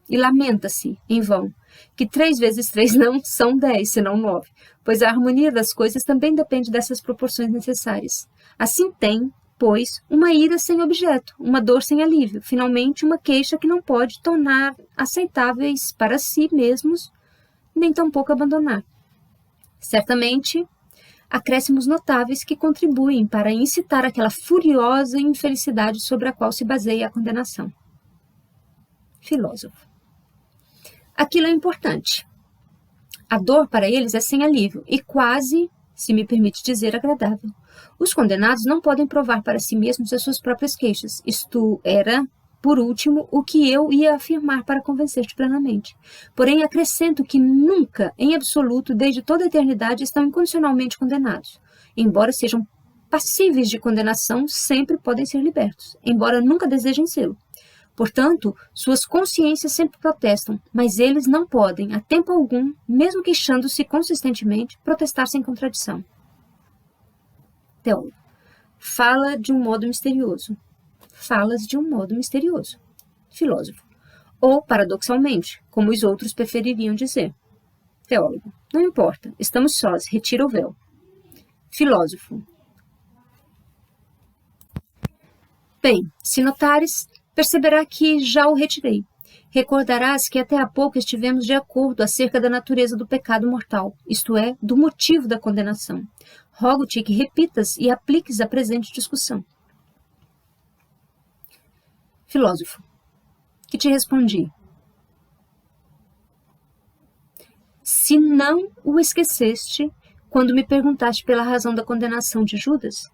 E lamenta-se, em vão, que 3 vezes 3 não são 10, senão 9, pois a harmonia das coisas também depende dessas proporções necessárias. Assim tem, pois, uma ira sem objeto, uma dor sem alívio, finalmente uma queixa que não pode tornar aceitáveis para si mesmos, nem tampouco abandonar. Certamente, acréscimos notáveis que contribuem para incitar aquela furiosa infelicidade sobre a qual se baseia a condenação. Filósofo. Aquilo é importante. A dor para eles é sem alívio e quase, se me permite dizer, agradável. Os condenados não podem provar para si mesmos as suas próprias queixas. Isto era, por último, o que eu ia afirmar para convencer-te plenamente. Porém, acrescento que nunca, em absoluto, desde toda a eternidade, estão incondicionalmente condenados. Embora sejam passíveis de condenação, sempre podem ser libertos, embora nunca desejem sê-lo. Portanto, suas consciências sempre protestam, mas eles não podem, a tempo algum, mesmo queixando-se consistentemente, protestar sem contradição. Teólogo. Fala de um modo misterioso. Falas de um modo misterioso. Filósofo. Ou, paradoxalmente, como os outros prefeririam dizer. Teólogo. Não importa, estamos sós, retira o véu. Filósofo. Bem, se notares, perceberá que já o retirei. Recordarás que até há pouco estivemos de acordo acerca da natureza do pecado mortal, isto é, do motivo da condenação. Rogo-te que repitas e apliques a presente discussão. Filósofo. Que te respondi. Se não o esqueceste quando me perguntaste pela razão da condenação de Judas,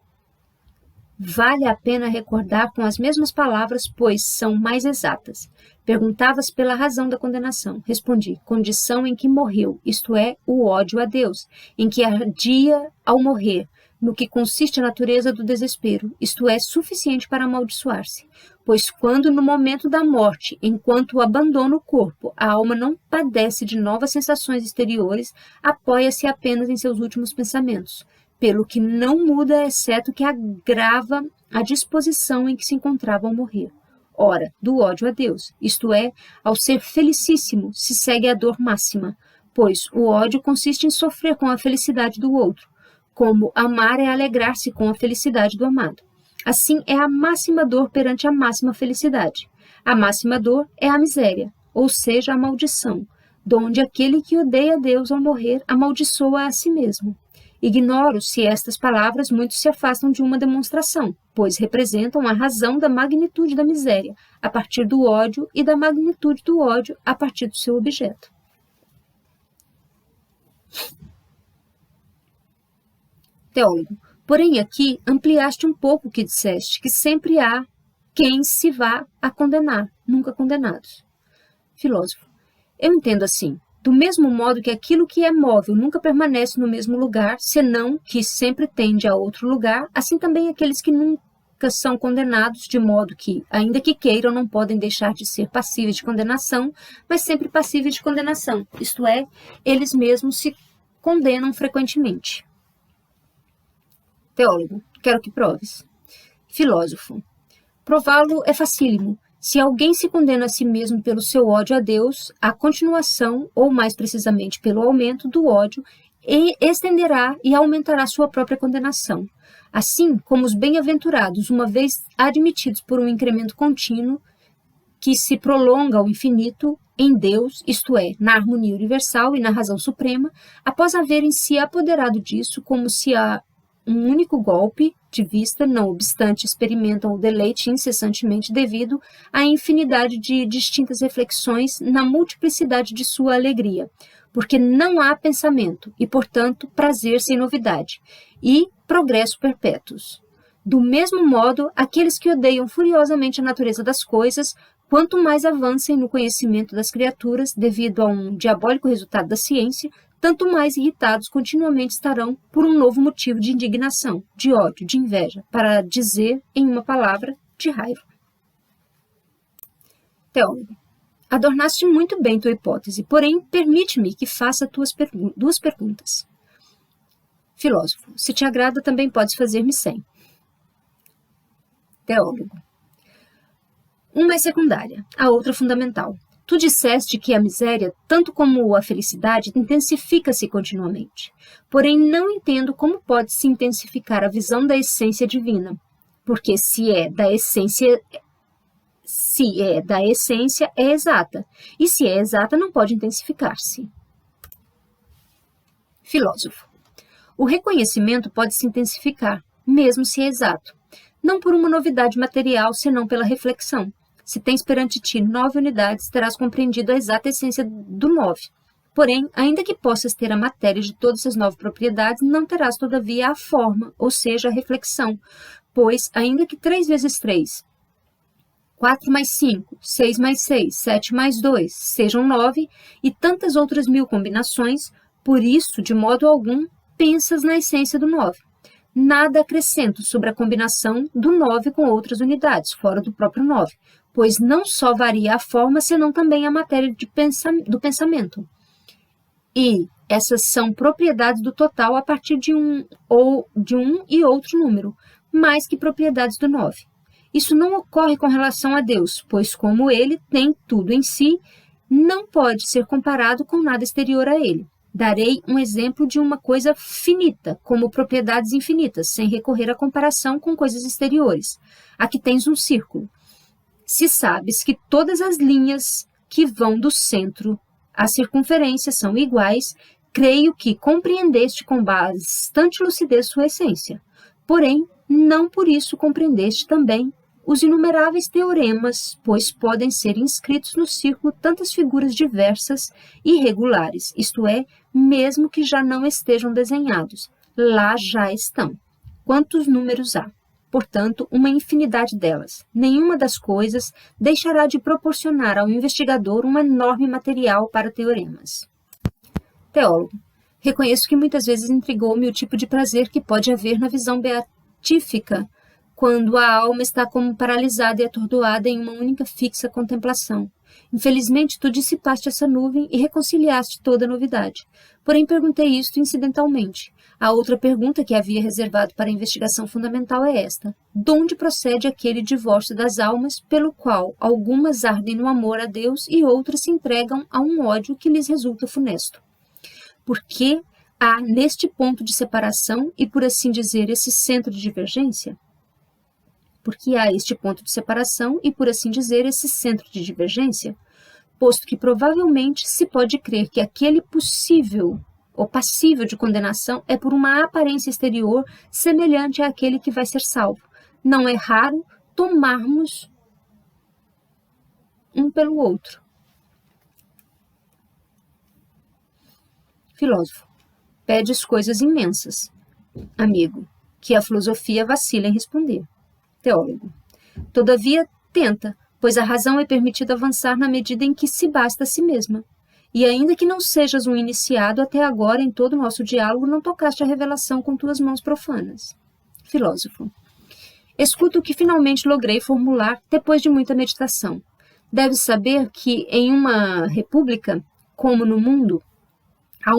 vale a pena recordar com as mesmas palavras, pois são mais exatas. Perguntavas pela razão da condenação. Respondi, condição em que morreu, isto é, o ódio a Deus, em que ardia ao morrer, no que consiste a natureza do desespero, isto é, suficiente para amaldiçoar-se. Pois quando no momento da morte, enquanto abandona o corpo, a alma não padece de novas sensações exteriores, apoia-se apenas em seus últimos pensamentos, pelo que não muda, exceto que agrava a disposição em que se encontrava ao morrer. Ora, do ódio a Deus, isto é, ao ser felicíssimo, se segue a dor máxima, pois o ódio consiste em sofrer com a felicidade do outro, como amar é alegrar-se com a felicidade do amado. Assim é a máxima dor perante a máxima felicidade. A máxima dor é a miséria, ou seja, a maldição, donde aquele que odeia Deus ao morrer amaldiçoa a si mesmo. Ignoro se estas palavras muito se afastam de uma demonstração, pois representam a razão da magnitude da miséria, a partir do ódio, e da magnitude do ódio, a partir do seu objeto. Teólogo. Porém, aqui ampliaste um pouco o que disseste, que sempre há quem se vá a condenar, nunca condenados. Filósofo. Eu entendo assim. Do mesmo modo que aquilo que é móvel nunca permanece no mesmo lugar, senão que sempre tende a outro lugar, assim também aqueles que nunca são condenados, de modo que, ainda que queiram, não podem deixar de ser passíveis de condenação, mas sempre passíveis de condenação, isto é, eles mesmos se condenam frequentemente. Teólogo, quero que proves. Filósofo, prová-lo é facílimo. Se alguém se condena a si mesmo pelo seu ódio a Deus, a continuação, ou mais precisamente pelo aumento do ódio, estenderá e aumentará sua própria condenação. Assim como os bem-aventurados, uma vez admitidos por um incremento contínuo, que se prolonga ao infinito, em Deus, isto é, na harmonia universal e na razão suprema, após haverem se apoderado disso, como se a um único golpe de vista, não obstante, experimentam o deleite incessantemente devido à infinidade de distintas reflexões na multiplicidade de sua alegria, porque não há pensamento e, portanto, prazer sem novidade, e progresso perpétuos. Do mesmo modo, aqueles que odeiam furiosamente a natureza das coisas, quanto mais avancem no conhecimento das criaturas devido a um diabólico resultado da ciência, tanto mais irritados continuamente estarão por um novo motivo de indignação, de ódio, de inveja, para dizer, em uma palavra, de raiva. Teólogo. Adornaste muito bem tua hipótese, porém, permite-me que faça duas perguntas. Filósofo. Se te agrada, também podes fazer-me 100. Teólogo. Uma é secundária, a outra fundamental. Tu disseste que a miséria, tanto como a felicidade, intensifica-se continuamente. Porém, não entendo como pode se intensificar a visão da essência divina, porque se é da essência, é exata, e se é exata, não pode intensificar-se. Filósofo. O reconhecimento pode se intensificar, mesmo se é exato, não por uma novidade material, senão pela reflexão. Se tens perante ti 9 unidades, terás compreendido a exata essência do 9. Porém, ainda que possas ter a matéria de todas as 9 propriedades, não terás, todavia, a forma, ou seja, a reflexão, pois, ainda que 3 vezes 3, 4 mais 5, 6 mais 6, 7 mais 2, sejam 9, e tantas outras 1000 combinações, por isso, de modo algum, pensas na essência do 9. Nada acrescento sobre a combinação do 9 com outras unidades, fora do próprio 9, pois não só varia a forma, senão também a matéria do pensamento. E essas são propriedades do total a partir de um e outro número, mais que propriedades do 9. Isso não ocorre com relação a Deus, pois como ele tem tudo em si, não pode ser comparado com nada exterior a ele. Darei um exemplo de uma coisa finita, como propriedades infinitas, sem recorrer à comparação com coisas exteriores. Aqui tens um círculo. Se sabes que todas as linhas que vão do centro à circunferência são iguais, creio que compreendeste com bastante lucidez sua essência. Porém, não por isso compreendeste também os inumeráveis teoremas, pois podem ser inscritos no círculo tantas figuras diversas e irregulares, isto é, mesmo que já não estejam desenhados, lá já estão. Quantos números há? Portanto, uma infinidade delas. Nenhuma das coisas deixará de proporcionar ao investigador um enorme material para teoremas. Teólogo. Reconheço que muitas vezes intrigou-me o tipo de prazer que pode haver na visão beatífica, quando a alma está como paralisada e atordoada em uma única fixa contemplação. Infelizmente, tu dissipaste essa nuvem e reconciliaste toda a novidade. Porém, perguntei isto incidentalmente. A outra pergunta que havia reservado para a investigação fundamental é esta: de onde procede aquele divórcio das almas pelo qual algumas ardem no amor a Deus e outras se entregam a um ódio que lhes resulta funesto? Porque há neste ponto de separação e, por assim dizer, esse centro de divergência? Porque há este ponto de separação e, por assim dizer, esse centro de divergência, posto que provavelmente se pode crer que aquele possível ou passível de condenação é por uma aparência exterior semelhante àquele que vai ser salvo. Não é raro tomarmos um pelo outro. Filósofo. Pedes coisas imensas, amigo, que a filosofia vacila em responder. Teólogo. Todavia, tenta, pois a razão é permitida avançar na medida em que se basta a si mesma. E ainda que não sejas um iniciado, até agora, em todo o nosso diálogo, não tocaste a revelação com tuas mãos profanas. Filósofo. Escuta o que finalmente logrei formular depois de muita meditação. Deves saber que em uma república, como no mundo, há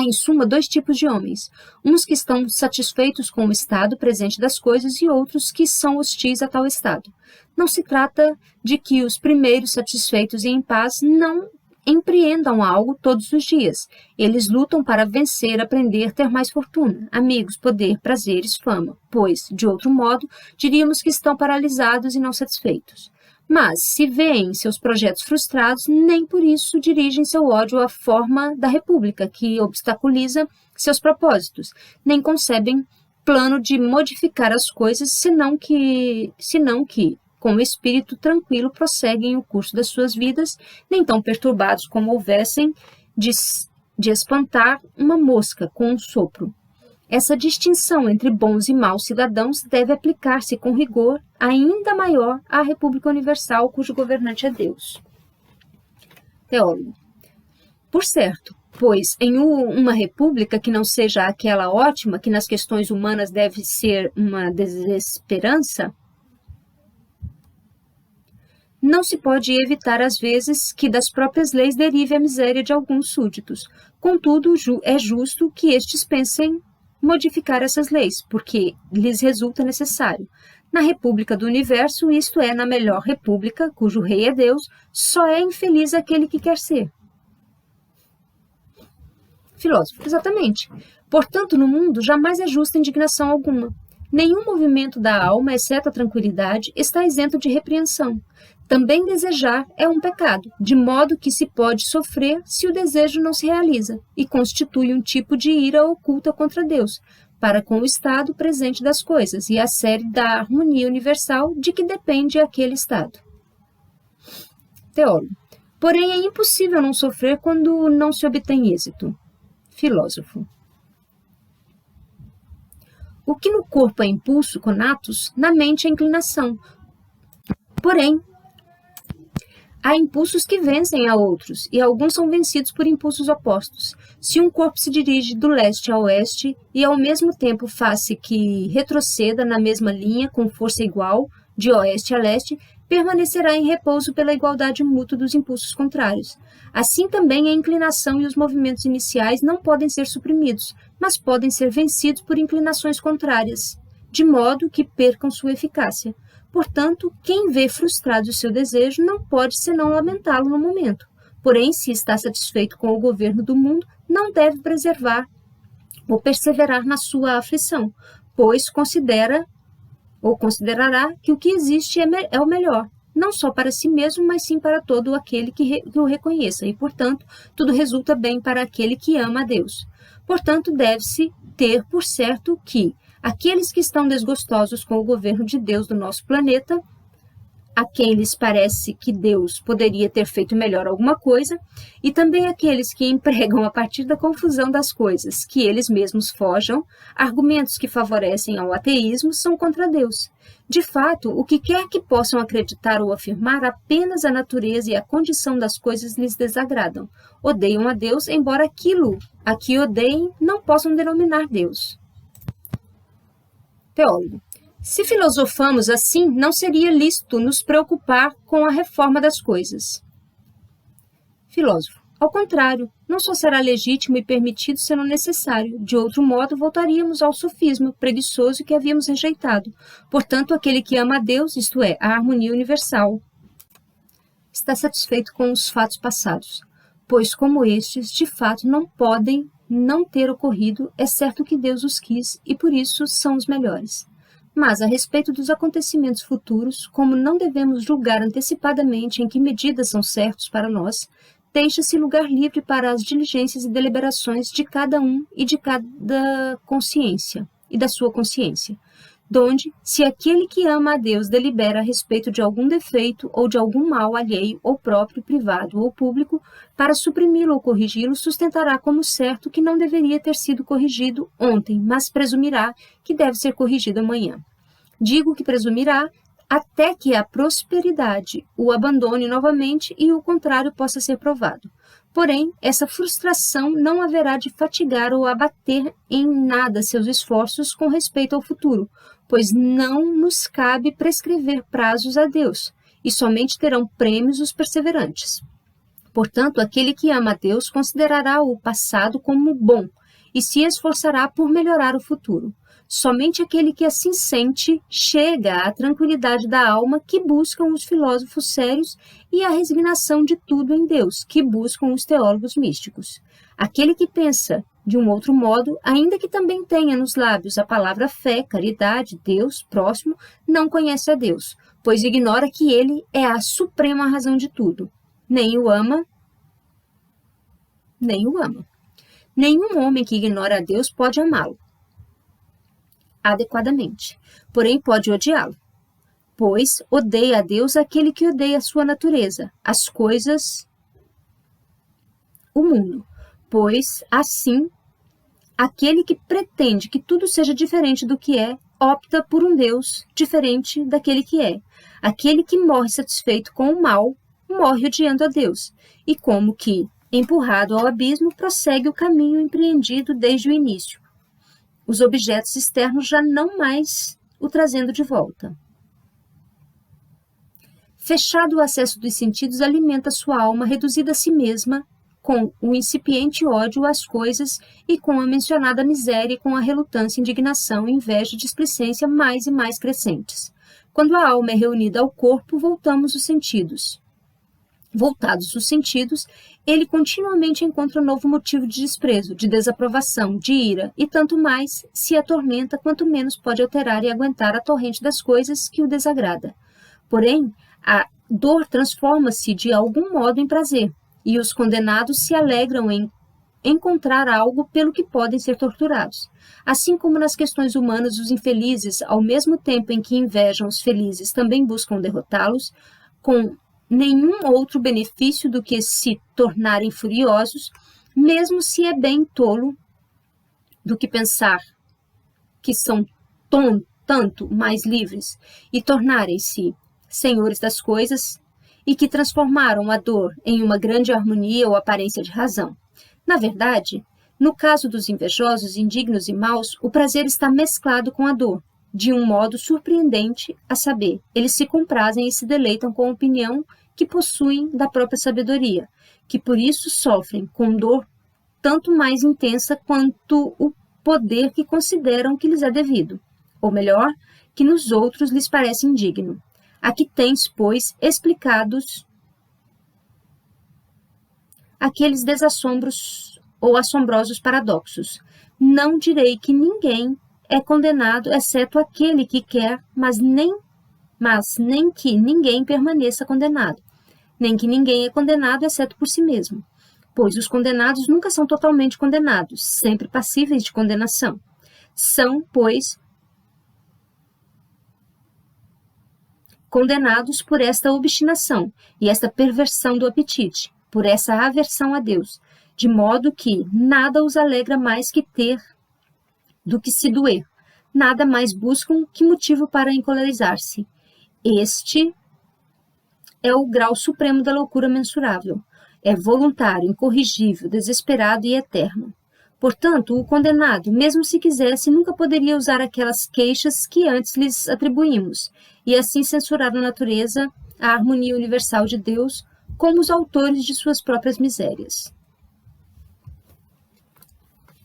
em suma 2 tipos de homens, uns que estão satisfeitos com o estado presente das coisas e outros que são hostis a tal estado. Não se trata de que os primeiros satisfeitos e em paz não empreendam algo todos os dias. Eles lutam para vencer, aprender, ter mais fortuna, amigos, poder, prazeres, fama, pois, de outro modo, diríamos que estão paralisados e não satisfeitos. Mas, se veem seus projetos frustrados, nem por isso dirigem seu ódio à forma da república, que obstaculiza seus propósitos, nem concebem plano de modificar as coisas, senão que, com o espírito tranquilo, prosseguem o curso das suas vidas, nem tão perturbados como houvessem de espantar uma mosca com um sopro. Essa distinção entre bons e maus cidadãos deve aplicar-se com rigor ainda maior à República Universal, cujo governante é Deus. Teólogo. Por certo, pois em uma república que não seja aquela ótima, que nas questões humanas deve ser uma desesperança, não se pode evitar às vezes que das próprias leis derive a miséria de alguns súditos. Contudo, é justo que estes pensem modificar essas leis, porque lhes resulta necessário. Na república do universo, isto é, na melhor república, cujo rei é Deus, só é infeliz aquele que quer ser. Filósofo, exatamente. Portanto, no mundo jamais é justa indignação alguma. Nenhum movimento da alma, exceto a tranquilidade, está isento de repreensão. Também desejar é um pecado, de modo que se pode sofrer se o desejo não se realiza, e constitui um tipo de ira oculta contra Deus, para com o estado presente das coisas e a série da harmonia universal de que depende aquele estado. Teólogo. Porém, é impossível não sofrer quando não se obtém êxito. Filósofo. O que no corpo é impulso, conatos, na mente é inclinação. Porém, há impulsos que vencem a outros, e alguns são vencidos por impulsos opostos. Se um corpo se dirige do leste a oeste, e ao mesmo tempo faz-se que retroceda na mesma linha com força igual, de oeste a leste, permanecerá em repouso pela igualdade mútua dos impulsos contrários. Assim também a inclinação e os movimentos iniciais não podem ser suprimidos, mas podem ser vencidos por inclinações contrárias, de modo que percam sua eficácia. Portanto, quem vê frustrado o seu desejo não pode senão lamentá-lo no momento. Porém, se está satisfeito com o governo do mundo, não deve preservar ou perseverar na sua aflição, pois considerará que o que existe é o melhor, não só para si mesmo, mas sim para todo aquele que o reconheça, e, portanto, tudo resulta bem para aquele que ama a Deus. Portanto, deve-se ter por certo que aqueles que estão desgostosos com o governo de Deus do nosso planeta, a quem lhes parece que Deus poderia ter feito melhor alguma coisa, e também aqueles que empregam a partir da confusão das coisas, que eles mesmos forjam, argumentos que favorecem ao ateísmo são contra Deus. De fato, o que quer que possam acreditar ou afirmar, apenas a natureza e a condição das coisas lhes desagradam. Odeiam a Deus, embora aquilo a que odeiem não possam denominar Deus. Teólogo. Se filosofamos assim, não seria lícito nos preocupar com a reforma das coisas. Filósofo. Ao contrário, não só será legítimo e permitido sendo necessário. De outro modo, voltaríamos ao sofisma preguiçoso que havíamos rejeitado. Portanto, aquele que ama a Deus, isto é, a harmonia universal, está satisfeito com os fatos passados, pois como estes, de fato, não podem não ter ocorrido, é certo que Deus os quis e por isso são os melhores. Mas, a respeito dos acontecimentos futuros, como não devemos julgar antecipadamente em que medidas são certos para nós, deixa-se lugar livre para as diligências e deliberações de cada um e de cada consciência, e da sua consciência, donde, se aquele que ama a Deus delibera a respeito de algum defeito ou de algum mal alheio ou próprio, privado ou público, para suprimi-lo ou corrigi-lo, sustentará como certo que não deveria ter sido corrigido ontem, mas presumirá que deve ser corrigido amanhã. Digo que presumirá até que a prosperidade o abandone novamente e o contrário possa ser provado. Porém, essa frustração não haverá de fatigar ou abater em nada seus esforços com respeito ao futuro, pois não nos cabe prescrever prazos a Deus, e somente terão prêmios os perseverantes. Portanto, aquele que ama a Deus considerará o passado como bom e se esforçará por melhorar o futuro. Somente aquele que assim sente chega à tranquilidade da alma que buscam os filósofos sérios e à resignação de tudo em Deus, que buscam os teólogos místicos. Aquele que pensa de um outro modo, ainda que também tenha nos lábios a palavra fé, caridade, Deus, próximo, não conhece a Deus, pois ignora que ele é a suprema razão de tudo. Nem o ama, nem o ama. Nenhum homem que ignora a Deus pode amá-lo adequadamente, porém pode odiá-lo, pois odeia a Deus aquele que odeia a sua natureza, as coisas, o mundo, pois assim aquele que pretende que tudo seja diferente do que é, opta por um Deus diferente daquele que é. Aquele que morre satisfeito com o mal, morre odiando a Deus, e como que, empurrado ao abismo, prossegue o caminho empreendido desde o início, os objetos externos já não mais o trazendo de volta. Fechado o acesso dos sentidos, alimenta sua alma reduzida a si mesma, com o incipiente ódio às coisas e com a mencionada miséria e com a relutância, indignação, inveja e displicência mais e mais crescentes. Quando a alma é reunida ao corpo, voltados os sentidos, ele continuamente encontra um novo motivo de desprezo, de desaprovação, de ira, e tanto mais se atormenta quanto menos pode alterar e aguentar a torrente das coisas que o desagrada. Porém, a dor transforma-se de algum modo em prazer, e os condenados se alegram em encontrar algo pelo que podem ser torturados. Assim como nas questões humanas os infelizes, ao mesmo tempo em que invejam os felizes, também buscam derrotá-los, com nenhum outro benefício do que se tornarem furiosos, mesmo se é bem tolo do que pensar que são tanto mais livres e tornarem-se senhores das coisas, e que transformaram a dor em uma grande harmonia ou aparência de razão. Na verdade, no caso dos invejosos, indignos e maus, o prazer está mesclado com a dor, de um modo surpreendente, a saber, eles se comprazem e se deleitam com a opinião que possuem da própria sabedoria, que por isso sofrem com dor tanto mais intensa quanto o poder que consideram que lhes é devido, ou melhor, que nos outros lhes parece indigno. Aqui tens, pois, explicados aqueles desassombros ou assombrosos paradoxos. Não direi que ninguém é condenado, exceto aquele que quer, mas nem que ninguém permaneça condenado, nem que ninguém é condenado, exceto por si mesmo, pois os condenados nunca são totalmente condenados, sempre passíveis de condenação. São, pois, condenados por esta obstinação e esta perversão do apetite, por essa aversão a Deus, de modo que nada os alegra mais que ter do que se doer, nada mais buscam que motivo para encolerizar-se. Este é o grau supremo da loucura mensurável. É voluntário, incorrigível, desesperado e eterno. Portanto, o condenado, mesmo se quisesse, nunca poderia usar aquelas queixas que antes lhes atribuímos, e assim censurar a natureza, a harmonia universal de Deus, como os autores de suas próprias misérias.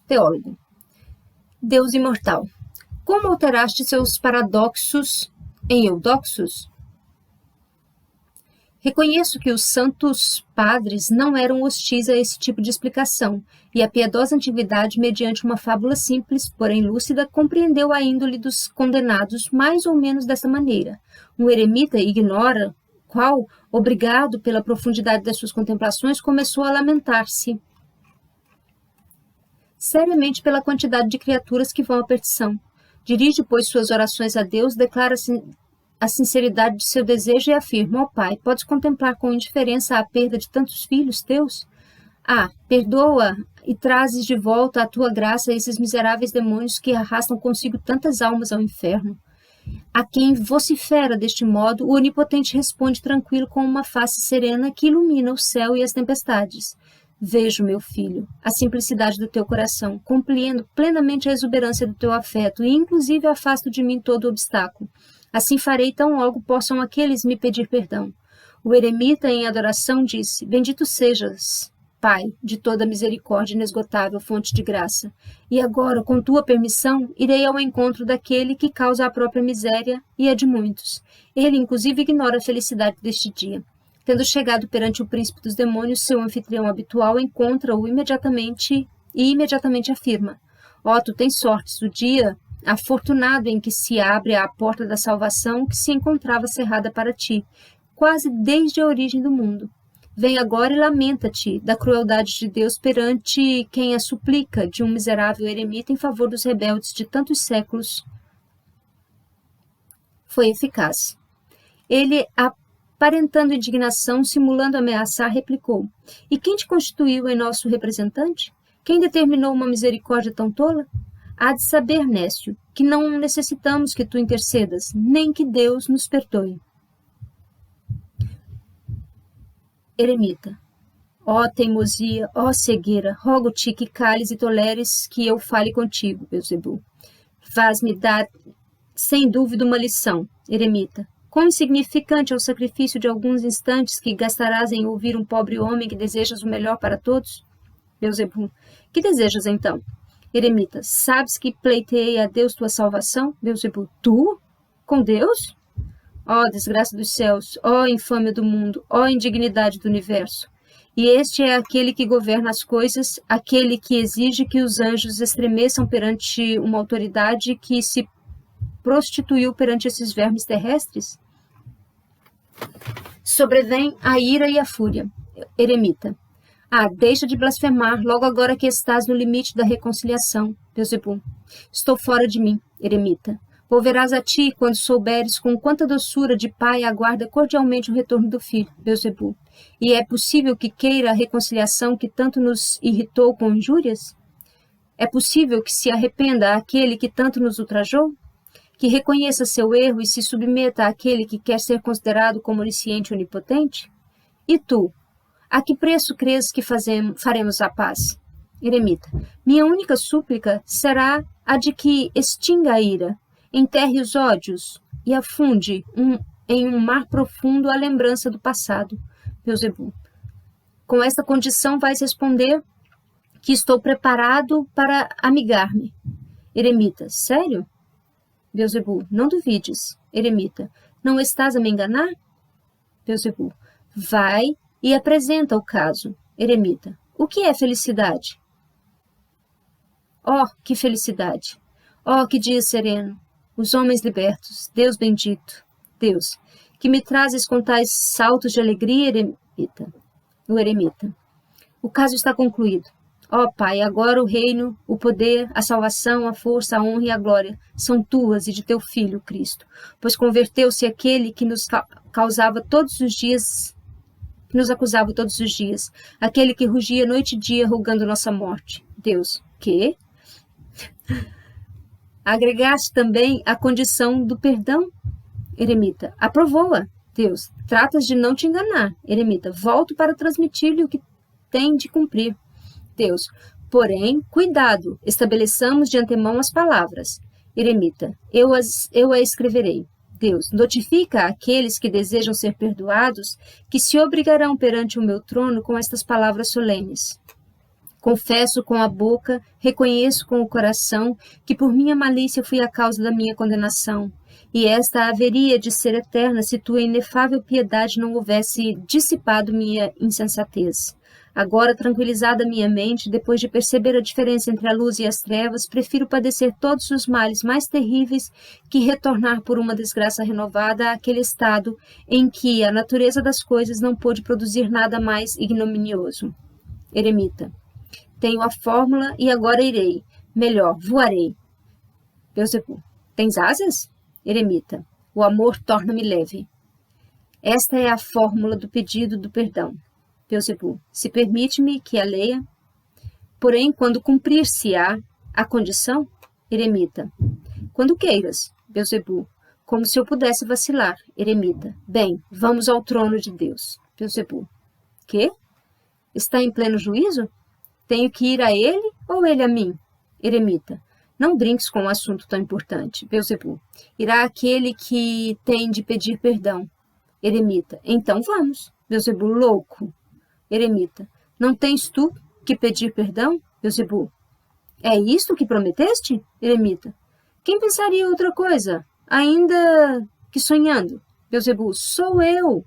Teólogo. Deus imortal. Como alteraste seus paradoxos em eudoxos? Reconheço que os santos padres não eram hostis a esse tipo de explicação, e a piedosa antiguidade, mediante uma fábula simples, porém lúcida, compreendeu a índole dos condenados mais ou menos dessa maneira. Um eremita ignora qual, obrigado pela profundidade das suas contemplações, começou a lamentar-se seriamente pela quantidade de criaturas que vão à perdição. Dirige, pois, suas orações a Deus, declara-se a sinceridade de seu desejo e afirma: ó Pai, podes contemplar com indiferença a perda de tantos filhos teus? Perdoa e trazes de volta à tua graça esses miseráveis demônios que arrastam consigo tantas almas ao inferno. A quem vocifera deste modo, o Onipotente responde tranquilo com uma face serena que ilumina o céu e as tempestades. Vejo, meu filho, a simplicidade do teu coração, compreendo plenamente a exuberância do teu afeto e inclusive afasto de mim todo obstáculo. Assim farei tão logo possam aqueles me pedir perdão. O eremita, em adoração, disse: Bendito sejas, Pai, de toda misericórdia inesgotável, fonte de graça. E agora, com tua permissão, irei ao encontro daquele que causa a própria miséria e a de muitos. Ele, inclusive, ignora a felicidade deste dia. Tendo chegado perante o príncipe dos demônios, seu anfitrião habitual encontra-o imediatamente afirma: Ó, tu tens sortes, o dia afortunado em que se abre a porta da salvação que se encontrava cerrada para ti, quase desde a origem do mundo. Vem agora e lamenta-te da crueldade de Deus perante quem a suplica de um miserável eremita em favor dos rebeldes de tantos séculos. Foi eficaz. Ele, aparentando indignação, simulando ameaçar, replicou: E quem te constituiu em nosso representante? Quem determinou uma misericórdia tão tola? Há de saber, Nécio, que não necessitamos que tu intercedas, nem que Deus nos perdoe. Eremita. Ó teimosia, ó cegueira, rogo-te que cales e toleres que eu fale contigo, Beelzebul. Faz-me dar, sem dúvida, uma lição, Eremita. Quão insignificante é o sacrifício de alguns instantes que gastarás em ouvir um pobre homem que desejas o melhor para todos? Beelzebul. Que desejas, então? Eremita, sabes que pleiteei a Deus tua salvação? Beelzebul, tu? Com Deus? Ó desgraça dos céus, ó infâmia do mundo, ó indignidade do universo. E este é aquele que governa as coisas, aquele que exige que os anjos estremeçam perante uma autoridade que se prostituiu perante esses vermes terrestres? Sobrevém a ira e a fúria. Eremita. Ah, deixa de blasfemar, logo agora que estás no limite da reconciliação, Beelzebul. Estou fora de mim, Eremita. Volverás a ti quando souberes com quanta doçura de pai aguarda cordialmente o retorno do filho, Beelzebul. E é possível que queira a reconciliação que tanto nos irritou com injúrias? É possível que se arrependa àquele que tanto nos ultrajou? Que reconheça seu erro e se submeta àquele que quer ser considerado como onisciente e onipotente? E tu? A que preço crês que faremos a paz? Eremita. Minha única súplica será a de que extinga a ira, enterre os ódios e afunde em um mar profundo a lembrança do passado. Beelzebul. Com esta condição vais responder que estou preparado para amigar-me. Eremita. Sério? Beelzebul. Não duvides. Eremita. Não estás a me enganar? Beelzebul. Vai e apresenta o caso. Eremita. O que é felicidade? Oh, que felicidade! Oh, que dia sereno! Os homens libertos, Deus bendito, Deus, que me trazes com tais saltos de alegria, Eremita. O Eremita. O caso está concluído. Ó Pai, agora o reino, o poder, a salvação, a força, a honra e a glória são tuas e de teu Filho, Cristo, pois converteu-se aquele que nos acusava todos os dias, aquele que rugia noite e dia rogando nossa morte. Deus, que? Agregaste também a condição do perdão? Eremita, aprovou-a. Deus, tratas de não te enganar. Eremita, volto para transmitir-lhe o que tem de cumprir. Deus, porém, cuidado, estabeleçamos de antemão as palavras. Eremita, eu a escreverei. Deus, notifica àqueles que desejam ser perdoados que se obrigarão perante o meu trono com estas palavras solenes. Confesso com a boca, reconheço com o coração que por minha malícia fui a causa da minha condenação, e esta haveria de ser eterna se tua inefável piedade não houvesse dissipado minha insensatez. Agora, tranquilizada minha mente, depois de perceber a diferença entre a luz e as trevas, prefiro padecer todos os males mais terríveis que retornar por uma desgraça renovada àquele estado em que a natureza das coisas não pôde produzir nada mais ignominioso. Eremita. Tenho a fórmula e agora irei. Melhor, voarei. Beelzebul. Tens asas? Eremita. O amor torna-me leve. Esta é a fórmula do pedido do perdão. Beelzebul. Se permite-me que a leia. Porém, quando cumprir-se-á a condição? Eremita. Quando queiras. Beelzebul. Como se eu pudesse vacilar. Eremita. Bem, vamos ao trono de Deus. Beelzebul. Que? Está em pleno juízo? Tenho que ir a ele ou ele a mim? Eremita. Não brinques com um assunto tão importante. Beelzebul. Irá aquele que tem de pedir perdão. Eremita. Então vamos. Beelzebul. Louco. Eremita. Não tens tu que pedir perdão? Beelzebul. É isto que prometeste? Eremita. Quem pensaria outra coisa? Ainda que sonhando. Beelzebul. Sou eu.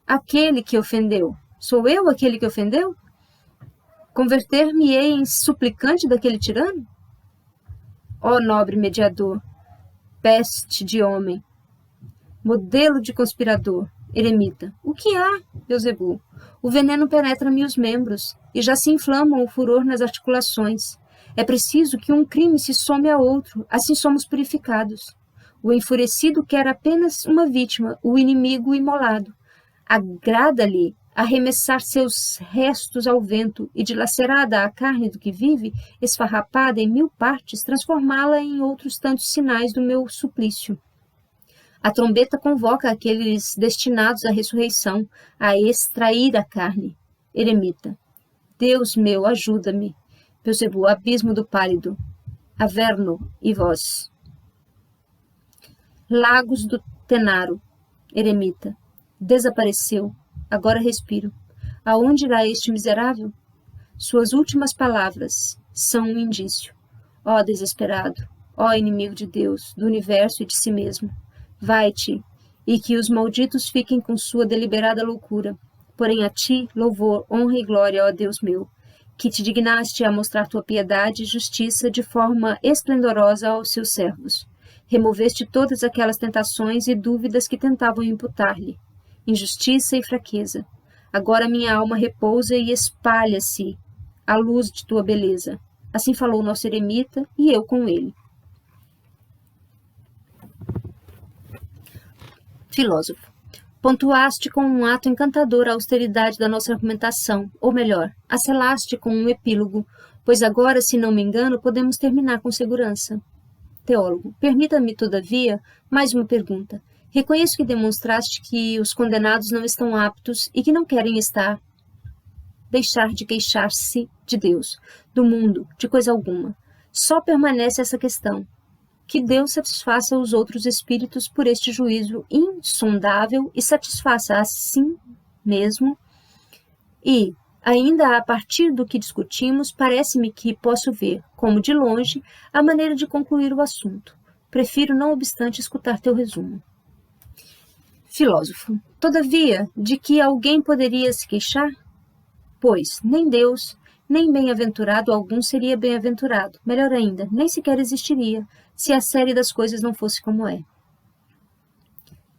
Aquele que ofendeu. Sou eu aquele que ofendeu? Converter-me-ei em suplicante daquele tirano? Ó nobre mediador, peste de homem, modelo de conspirador, Eremita. O que há, Beelzebul? O veneno penetra-me os membros e já se inflama o furor nas articulações. É preciso que um crime se some a outro, assim somos purificados. O enfurecido quer apenas uma vítima, o inimigo imolado. Agrada-lhe arremessar seus restos ao vento e, dilacerada a carne do que vive, esfarrapada em 1000 partes, transformá-la em outros tantos sinais do meu suplício. A trombeta convoca aqueles destinados à ressurreição, a extrair a carne. Eremita. Deus meu, ajuda-me. Beelzebul, abismo do pálido. Averno e vós. Lagos do Tenaro. Eremita. Desapareceu. Agora respiro. Aonde irá este miserável? Suas últimas palavras são um indício. Ó desesperado, ó inimigo de Deus, do universo e de si mesmo. Vai-te, e que os malditos fiquem com sua deliberada loucura. Porém a ti, louvor, honra e glória, ó Deus meu, que te dignaste a mostrar tua piedade e justiça de forma esplendorosa aos seus servos. Removeste todas aquelas tentações e dúvidas que tentavam imputar-lhe, injustiça e fraqueza. Agora minha alma repousa e espalha-se a luz de tua beleza. Assim falou o nosso eremita, e eu com ele. Filósofo. Pontuaste com um ato encantador a austeridade da nossa argumentação, ou melhor, a selaste com um epílogo, pois agora, se não me engano, podemos terminar com segurança. Teólogo. Permita-me, todavia, mais uma pergunta. Reconheço que demonstraste que os condenados não estão aptos e que não querem deixar de queixar-se de Deus, do mundo, de coisa alguma. Só permanece essa questão. Que Deus satisfaça os outros espíritos por este juízo insondável e satisfaça a si mesmo. E, ainda a partir do que discutimos, parece-me que posso ver, como de longe, a maneira de concluir o assunto. Prefiro, não obstante, escutar teu resumo. Filósofo. Todavia, de que alguém poderia se queixar? Pois, nem Deus, nem bem-aventurado algum seria bem-aventurado. Melhor ainda, nem sequer existiria, se a série das coisas não fosse como é.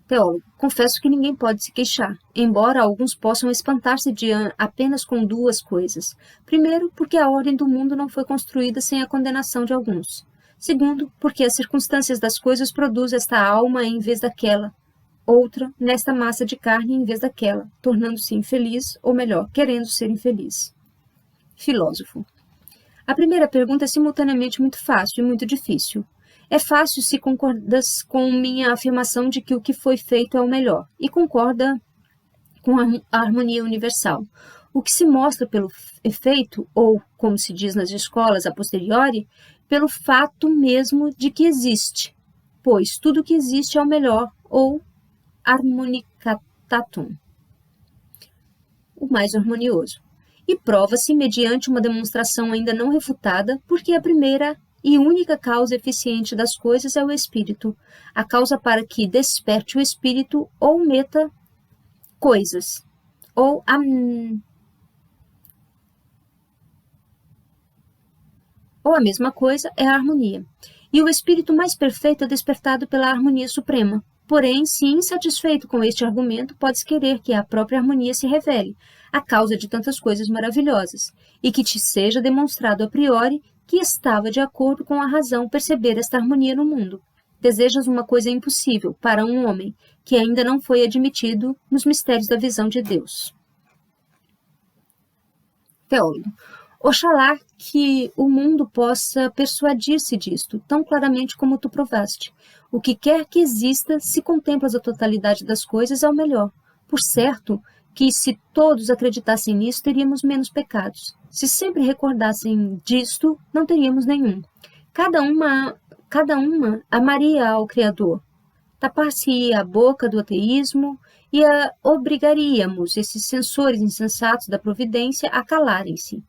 Teólogo. Confesso que ninguém pode se queixar, embora alguns possam espantar-se apenas com duas coisas. Primeiro, porque a ordem do mundo não foi construída sem a condenação de alguns. Segundo, porque as circunstâncias das coisas produzem esta alma em vez daquela, outra nesta massa de carne em vez daquela, tornando-se infeliz, ou melhor, querendo ser infeliz. Filósofo. A primeira pergunta é simultaneamente muito fácil e muito difícil. É fácil se concordas com minha afirmação de que o que foi feito é o melhor, e concorda com a harmonia universal. O que se mostra pelo efeito, ou, como se diz nas escolas a posteriori, pelo fato mesmo de que existe, pois tudo que existe é o melhor, ou harmonicatatum, o mais harmonioso. E prova-se mediante uma demonstração ainda não refutada, porque a primeira e única causa eficiente das coisas é o espírito, a causa para que desperte o espírito ou meta coisas, ou a mesma coisa é a harmonia. E o espírito mais perfeito é despertado pela harmonia suprema. Porém, se insatisfeito com este argumento, podes querer que a própria harmonia se revele, a causa de tantas coisas maravilhosas, e que te seja demonstrado a priori que estava de acordo com a razão perceber esta harmonia no mundo. Desejas uma coisa impossível para um homem que ainda não foi admitido nos mistérios da visão de Deus. Teólogo. Oxalá que o mundo possa persuadir-se disto, tão claramente como tu provaste. O que quer que exista, se contemplas a totalidade das coisas, é o melhor. Por certo que, se todos acreditassem nisso, teríamos menos pecados. Se sempre recordassem disto, não teríamos nenhum. Cada uma amaria ao Criador. Tapar-se-ia a boca do ateísmo e obrigaríamos esses censores insensatos da providência a calarem-se,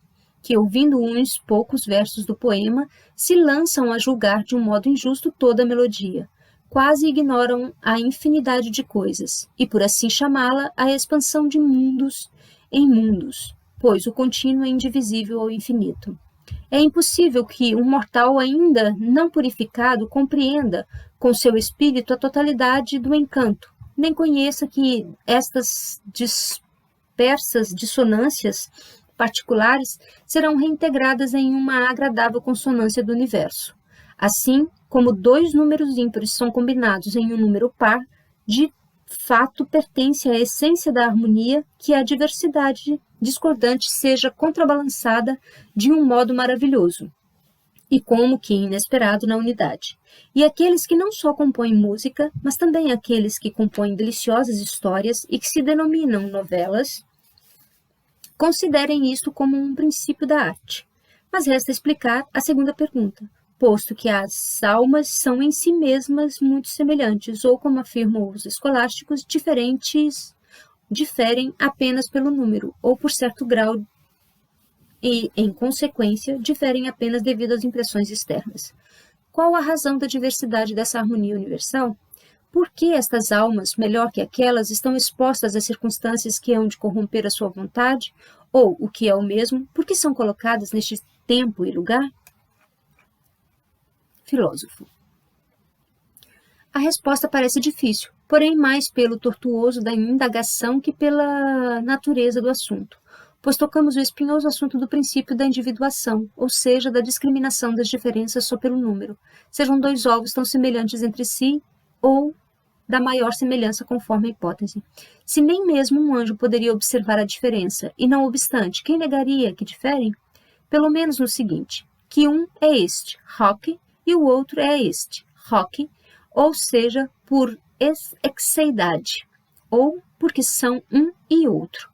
que, ouvindo uns poucos versos do poema, se lançam a julgar de um modo injusto toda a melodia. Quase ignoram a infinidade de coisas, e por assim chamá-la, a expansão de mundos em mundos, pois o contínuo é indivisível ao infinito. É impossível que um mortal ainda não purificado compreenda com seu espírito a totalidade do encanto, nem conheça que estas dispersas dissonâncias particulares serão reintegradas em uma agradável consonância do universo. Assim, como dois números ímpares são combinados em um número par, de fato pertence à essência da harmonia que a diversidade discordante seja contrabalançada de um modo maravilhoso, e como que inesperado na unidade. E aqueles que não só compõem música, mas também aqueles que compõem deliciosas histórias e que se denominam novelas, considerem isto como um princípio da arte. Mas resta explicar a segunda pergunta, posto que as almas são em si mesmas muito semelhantes, ou, como afirmam os escolásticos, diferem apenas pelo número, ou por certo grau, e, em consequência, diferem apenas devido às impressões externas. Qual a razão da diversidade dessa harmonia universal? por que estas almas, melhor que aquelas, estão expostas a circunstâncias que hão de corromper a sua vontade? Ou, o que é o mesmo, por que são colocadas neste tempo e lugar? Filósofo. A resposta parece difícil, porém mais pelo tortuoso da indagação que pela natureza do assunto, pois tocamos o espinhoso assunto do princípio da individuação, ou seja, da discriminação das diferenças só pelo número, sejam dois ovos tão semelhantes entre si ou da maior semelhança conforme a hipótese. Se nem mesmo um anjo poderia observar a diferença, e não obstante, quem negaria que diferem? Pelo menos no seguinte, que um é este, rock, e o outro é este, rock, ou seja, por exeidade, ou porque são um e outro,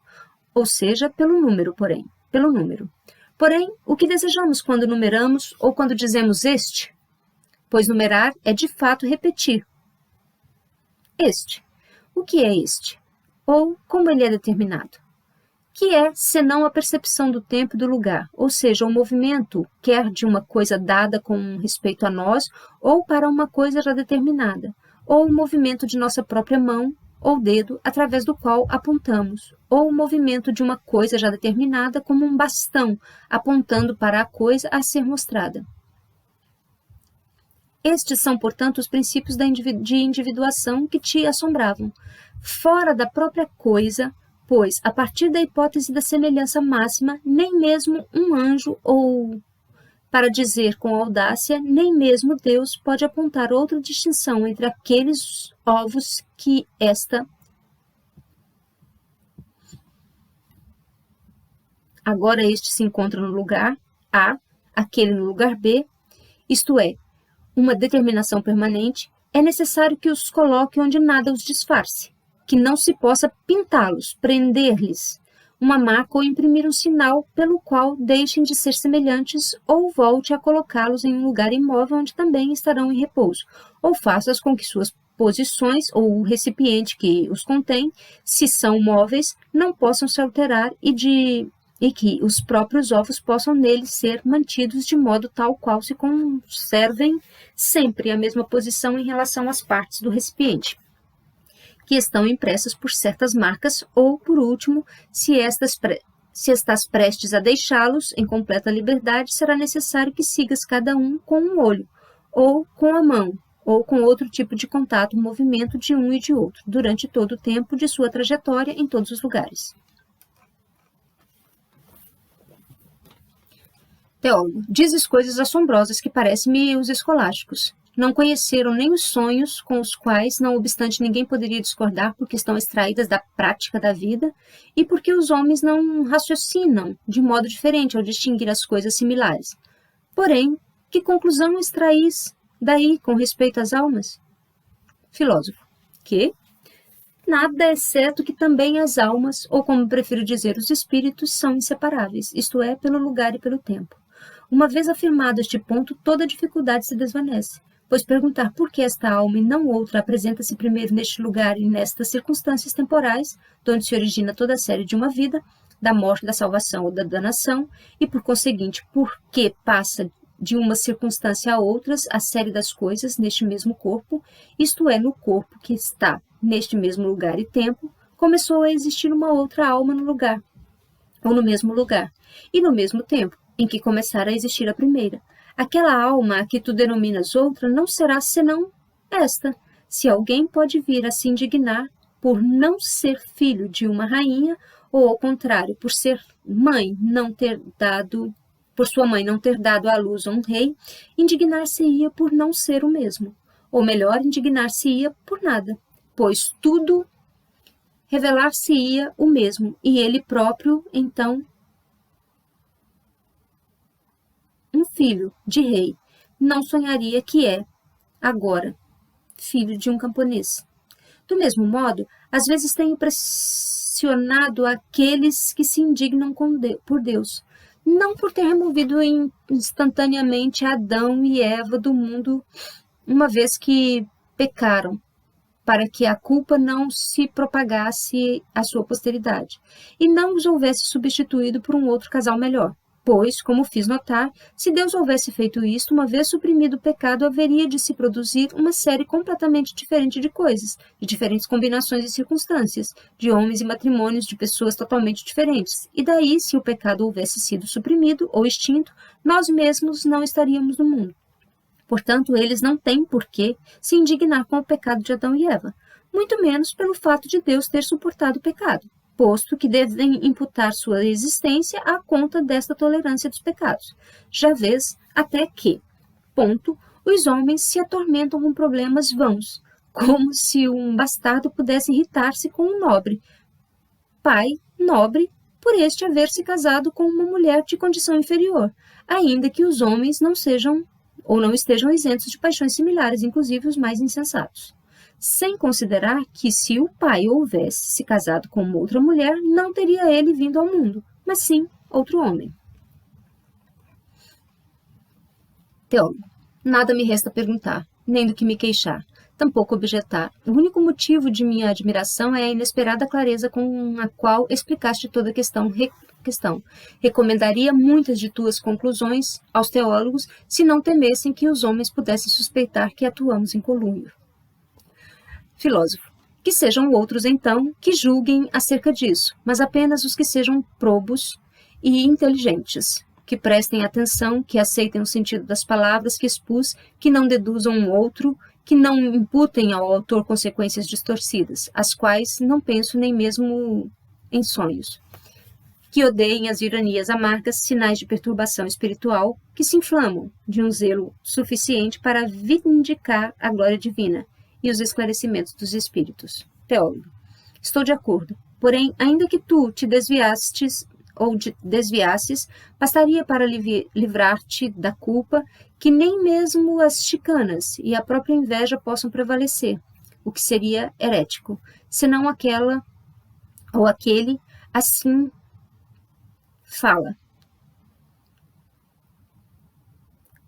ou seja, pelo número, porém, pelo número. Porém, o que desejamos quando numeramos ou quando dizemos este? Pois numerar é de fato repetir. Este. O que é este? Ou como ele é determinado? Que é, senão a percepção do tempo e do lugar, ou seja, o movimento, quer de uma coisa dada com respeito a nós, ou para uma coisa já determinada, ou o movimento de nossa própria mão ou dedo através do qual apontamos, ou o movimento de uma coisa já determinada como um bastão, apontando para a coisa a ser mostrada. Estes são, portanto, os princípios de individuação que te assombravam. Fora da própria coisa, pois, a partir da hipótese da semelhança máxima, nem mesmo um anjo ou, para dizer com audácia, nem mesmo Deus pode apontar outra distinção entre aqueles ovos que esta agora este se encontra no lugar A, aquele no lugar B, isto é, uma determinação permanente, é necessário que os coloque onde nada os disfarce, que não se possa pintá-los, prender-lhes uma marca ou imprimir um sinal pelo qual deixem de ser semelhantes ou volte a colocá-los em um lugar imóvel onde também estarão em repouso, ou faça com que suas posições ou o recipiente que os contém, se são móveis, não possam se alterar e que os próprios ovos possam neles ser mantidos de modo tal qual se conservem sempre a mesma posição em relação às partes do recipiente, que estão impressas por certas marcas, ou, por último, se estás prestes a deixá-los em completa liberdade, será necessário que sigas cada um com um olho, ou com a mão, ou com outro tipo de contato, movimento de um e de outro, durante todo o tempo de sua trajetória em todos os lugares. Teólogo, dizes coisas assombrosas que parecem-me os escolásticos. Não conheceram nem os sonhos com os quais, não obstante, ninguém poderia discordar porque estão extraídas da prática da vida e porque os homens não raciocinam de modo diferente ao distinguir as coisas similares. Porém, que conclusão extraís daí com respeito às almas? Filósofo, que? Nada exceto que também as almas, ou como prefiro dizer, os espíritos, são inseparáveis, isto é, pelo lugar e pelo tempo. Uma vez afirmado este ponto, toda dificuldade se desvanece, pois perguntar por que esta alma e não outra apresenta-se primeiro neste lugar e nestas circunstâncias temporais, de onde se origina toda a série de uma vida, da morte, da salvação ou da danação, e por conseguinte, por que passa de uma circunstância a outras a série das coisas neste mesmo corpo, isto é, no corpo que está neste mesmo lugar e tempo, começou a existir uma outra alma no lugar, ou no mesmo lugar, e no mesmo tempo, em que começara a existir a primeira. Aquela alma a que tu denominas outra não será senão esta. Se alguém pode vir a se indignar por não ser filho de uma rainha, ou ao contrário, por ser mãe por sua mãe não ter dado à luz a um rei, indignar-se-ia por não ser o mesmo. Ou melhor, indignar-se-ia por nada, pois tudo revelar-se-ia o mesmo, e ele próprio, então, um filho de rei, não sonharia que é, agora, filho de um camponês. Do mesmo modo, às vezes tenho pressionado aqueles que se indignam por Deus, não por ter removido instantaneamente Adão e Eva do mundo, uma vez que pecaram, para que a culpa não se propagasse à sua posteridade, e não os houvesse substituído por um outro casal melhor. Pois, como fiz notar, se Deus houvesse feito isto, uma vez suprimido o pecado, haveria de se produzir uma série completamente diferente de coisas, de diferentes combinações e circunstâncias, de homens e matrimônios de pessoas totalmente diferentes. E daí, se o pecado houvesse sido suprimido ou extinto, nós mesmos não estaríamos no mundo. Portanto, eles não têm por que se indignar com o pecado de Adão e Eva, muito menos pelo fato de Deus ter suportado o pecado, posto que devem imputar sua existência à conta desta tolerância dos pecados, já vês até que, ponto, os homens se atormentam com problemas vãos, como se um bastardo pudesse irritar-se com um nobre, pai nobre, por este haver se casado com uma mulher de condição inferior, ainda que os homens não sejam ou não estejam isentos de paixões similares, inclusive os mais insensatos. Sem considerar que se o pai houvesse se casado com uma outra mulher, não teria ele vindo ao mundo, mas sim outro homem. Teólogo, nada me resta perguntar, nem do que me queixar, tampouco objetar. O único motivo de minha admiração é a inesperada clareza com a qual explicaste toda a questão. Recomendaria muitas de tuas conclusões aos teólogos se não temessem que os homens pudessem suspeitar que atuamos em conluio. Filósofo, que sejam outros, então, que julguem acerca disso, mas apenas os que sejam probos e inteligentes, que prestem atenção, que aceitem o sentido das palavras que expus, que não deduzam um outro, que não imputem ao autor consequências distorcidas, as quais não penso nem mesmo em sonhos. Que odeiem as iranias amargas, sinais de perturbação espiritual, que se inflamam de um zelo suficiente para vindicar a glória divina e os esclarecimentos dos espíritos. Teólogo, estou de acordo, porém, ainda que tu te desviasses, bastaria para livrar-te da culpa que nem mesmo as chicanas e a própria inveja possam prevalecer, o que seria herético, senão aquela ou aquele assim fala,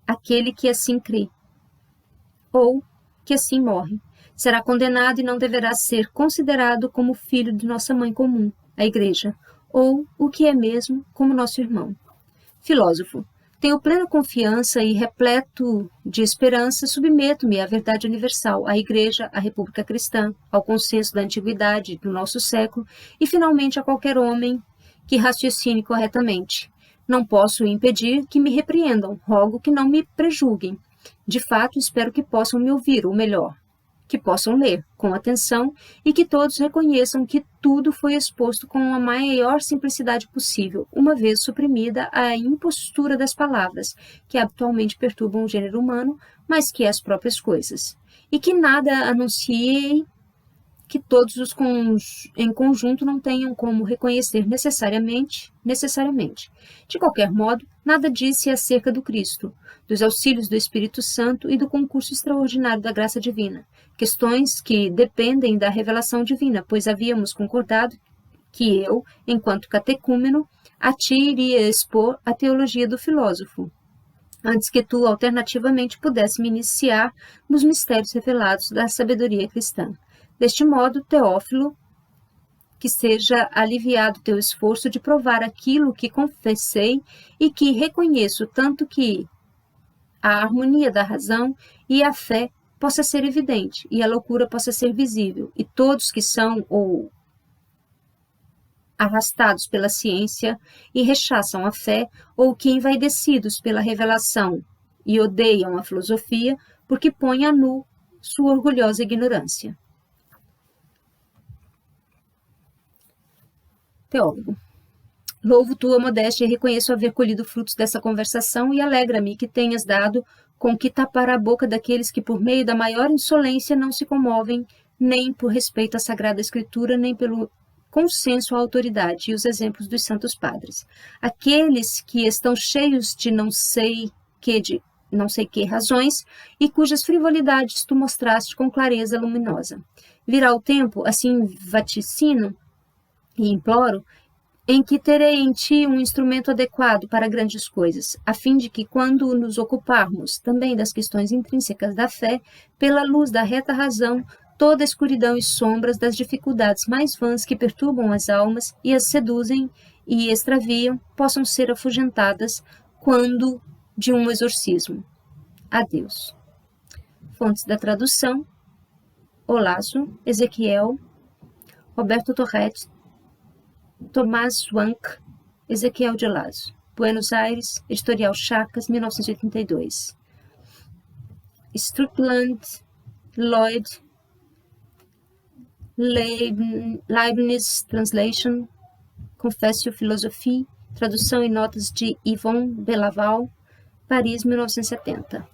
aquele que assim crê, ou que assim morre, será condenado e não deverá ser considerado como filho de nossa mãe comum, a Igreja, ou, o que é mesmo, como nosso irmão. Filósofo, tenho plena confiança e, repleto de esperança, submeto-me à verdade universal, à Igreja, à República Cristã, ao consenso da antiguidade do nosso século e, finalmente, a qualquer homem que raciocine corretamente. Não posso impedir que me repreendam, rogo que não me prejulguem. De fato, espero que possam me ouvir, ou melhor, que possam ler com atenção e que todos reconheçam que tudo foi exposto com a maior simplicidade possível, uma vez suprimida a impostura das palavras, que habitualmente perturbam o gênero humano, mais que as próprias coisas, e que nada anunciem que todos os em conjunto não tenham como reconhecer necessariamente. De qualquer modo, nada disse acerca do Cristo, dos auxílios do Espírito Santo e do concurso extraordinário da graça divina, questões que dependem da revelação divina, pois havíamos concordado que eu, enquanto catecúmeno, a ti iria expor a teologia do filósofo, antes que tu, alternativamente, pudesse me iniciar nos mistérios revelados da sabedoria cristã. Deste modo, Teófilo, que seja aliviado teu esforço de provar aquilo que confessei e que reconheço, tanto que a harmonia da razão e a fé possa ser evidente e a loucura possa ser visível, e todos que são ou arrastados pela ciência e rechaçam a fé, ou que envaidecidos pela revelação e odeiam a filosofia, porque põem a nu sua orgulhosa ignorância. Teólogo, louvo tua modéstia e reconheço haver colhido frutos dessa conversação e alegra-me que tenhas dado com que tapar a boca daqueles que por meio da maior insolência não se comovem nem por respeito à Sagrada Escritura, nem pelo consenso à autoridade e os exemplos dos santos padres. Aqueles que estão cheios de não sei que razões e cujas frivolidades tu mostraste com clareza luminosa. Virá o tempo, assim vaticino e imploro, em que terei em ti um instrumento adequado para grandes coisas, a fim de que, quando nos ocuparmos também das questões intrínsecas da fé, pela luz da reta razão, toda a escuridão e sombras das dificuldades mais vãs que perturbam as almas e as seduzem e extraviam possam ser afugentadas quando de um exorcismo. Adeus. Fontes da tradução: Olaso, Ezequiel, Roberto Torretti, Tomás Swank, Ezequiel de Olaso. Buenos Aires, Editorial Chacas, 1982. Strickland, Lloyd, Leibniz Translation, Confessio Philosophie, tradução e notas de Yvon Belaval, Paris, 1970.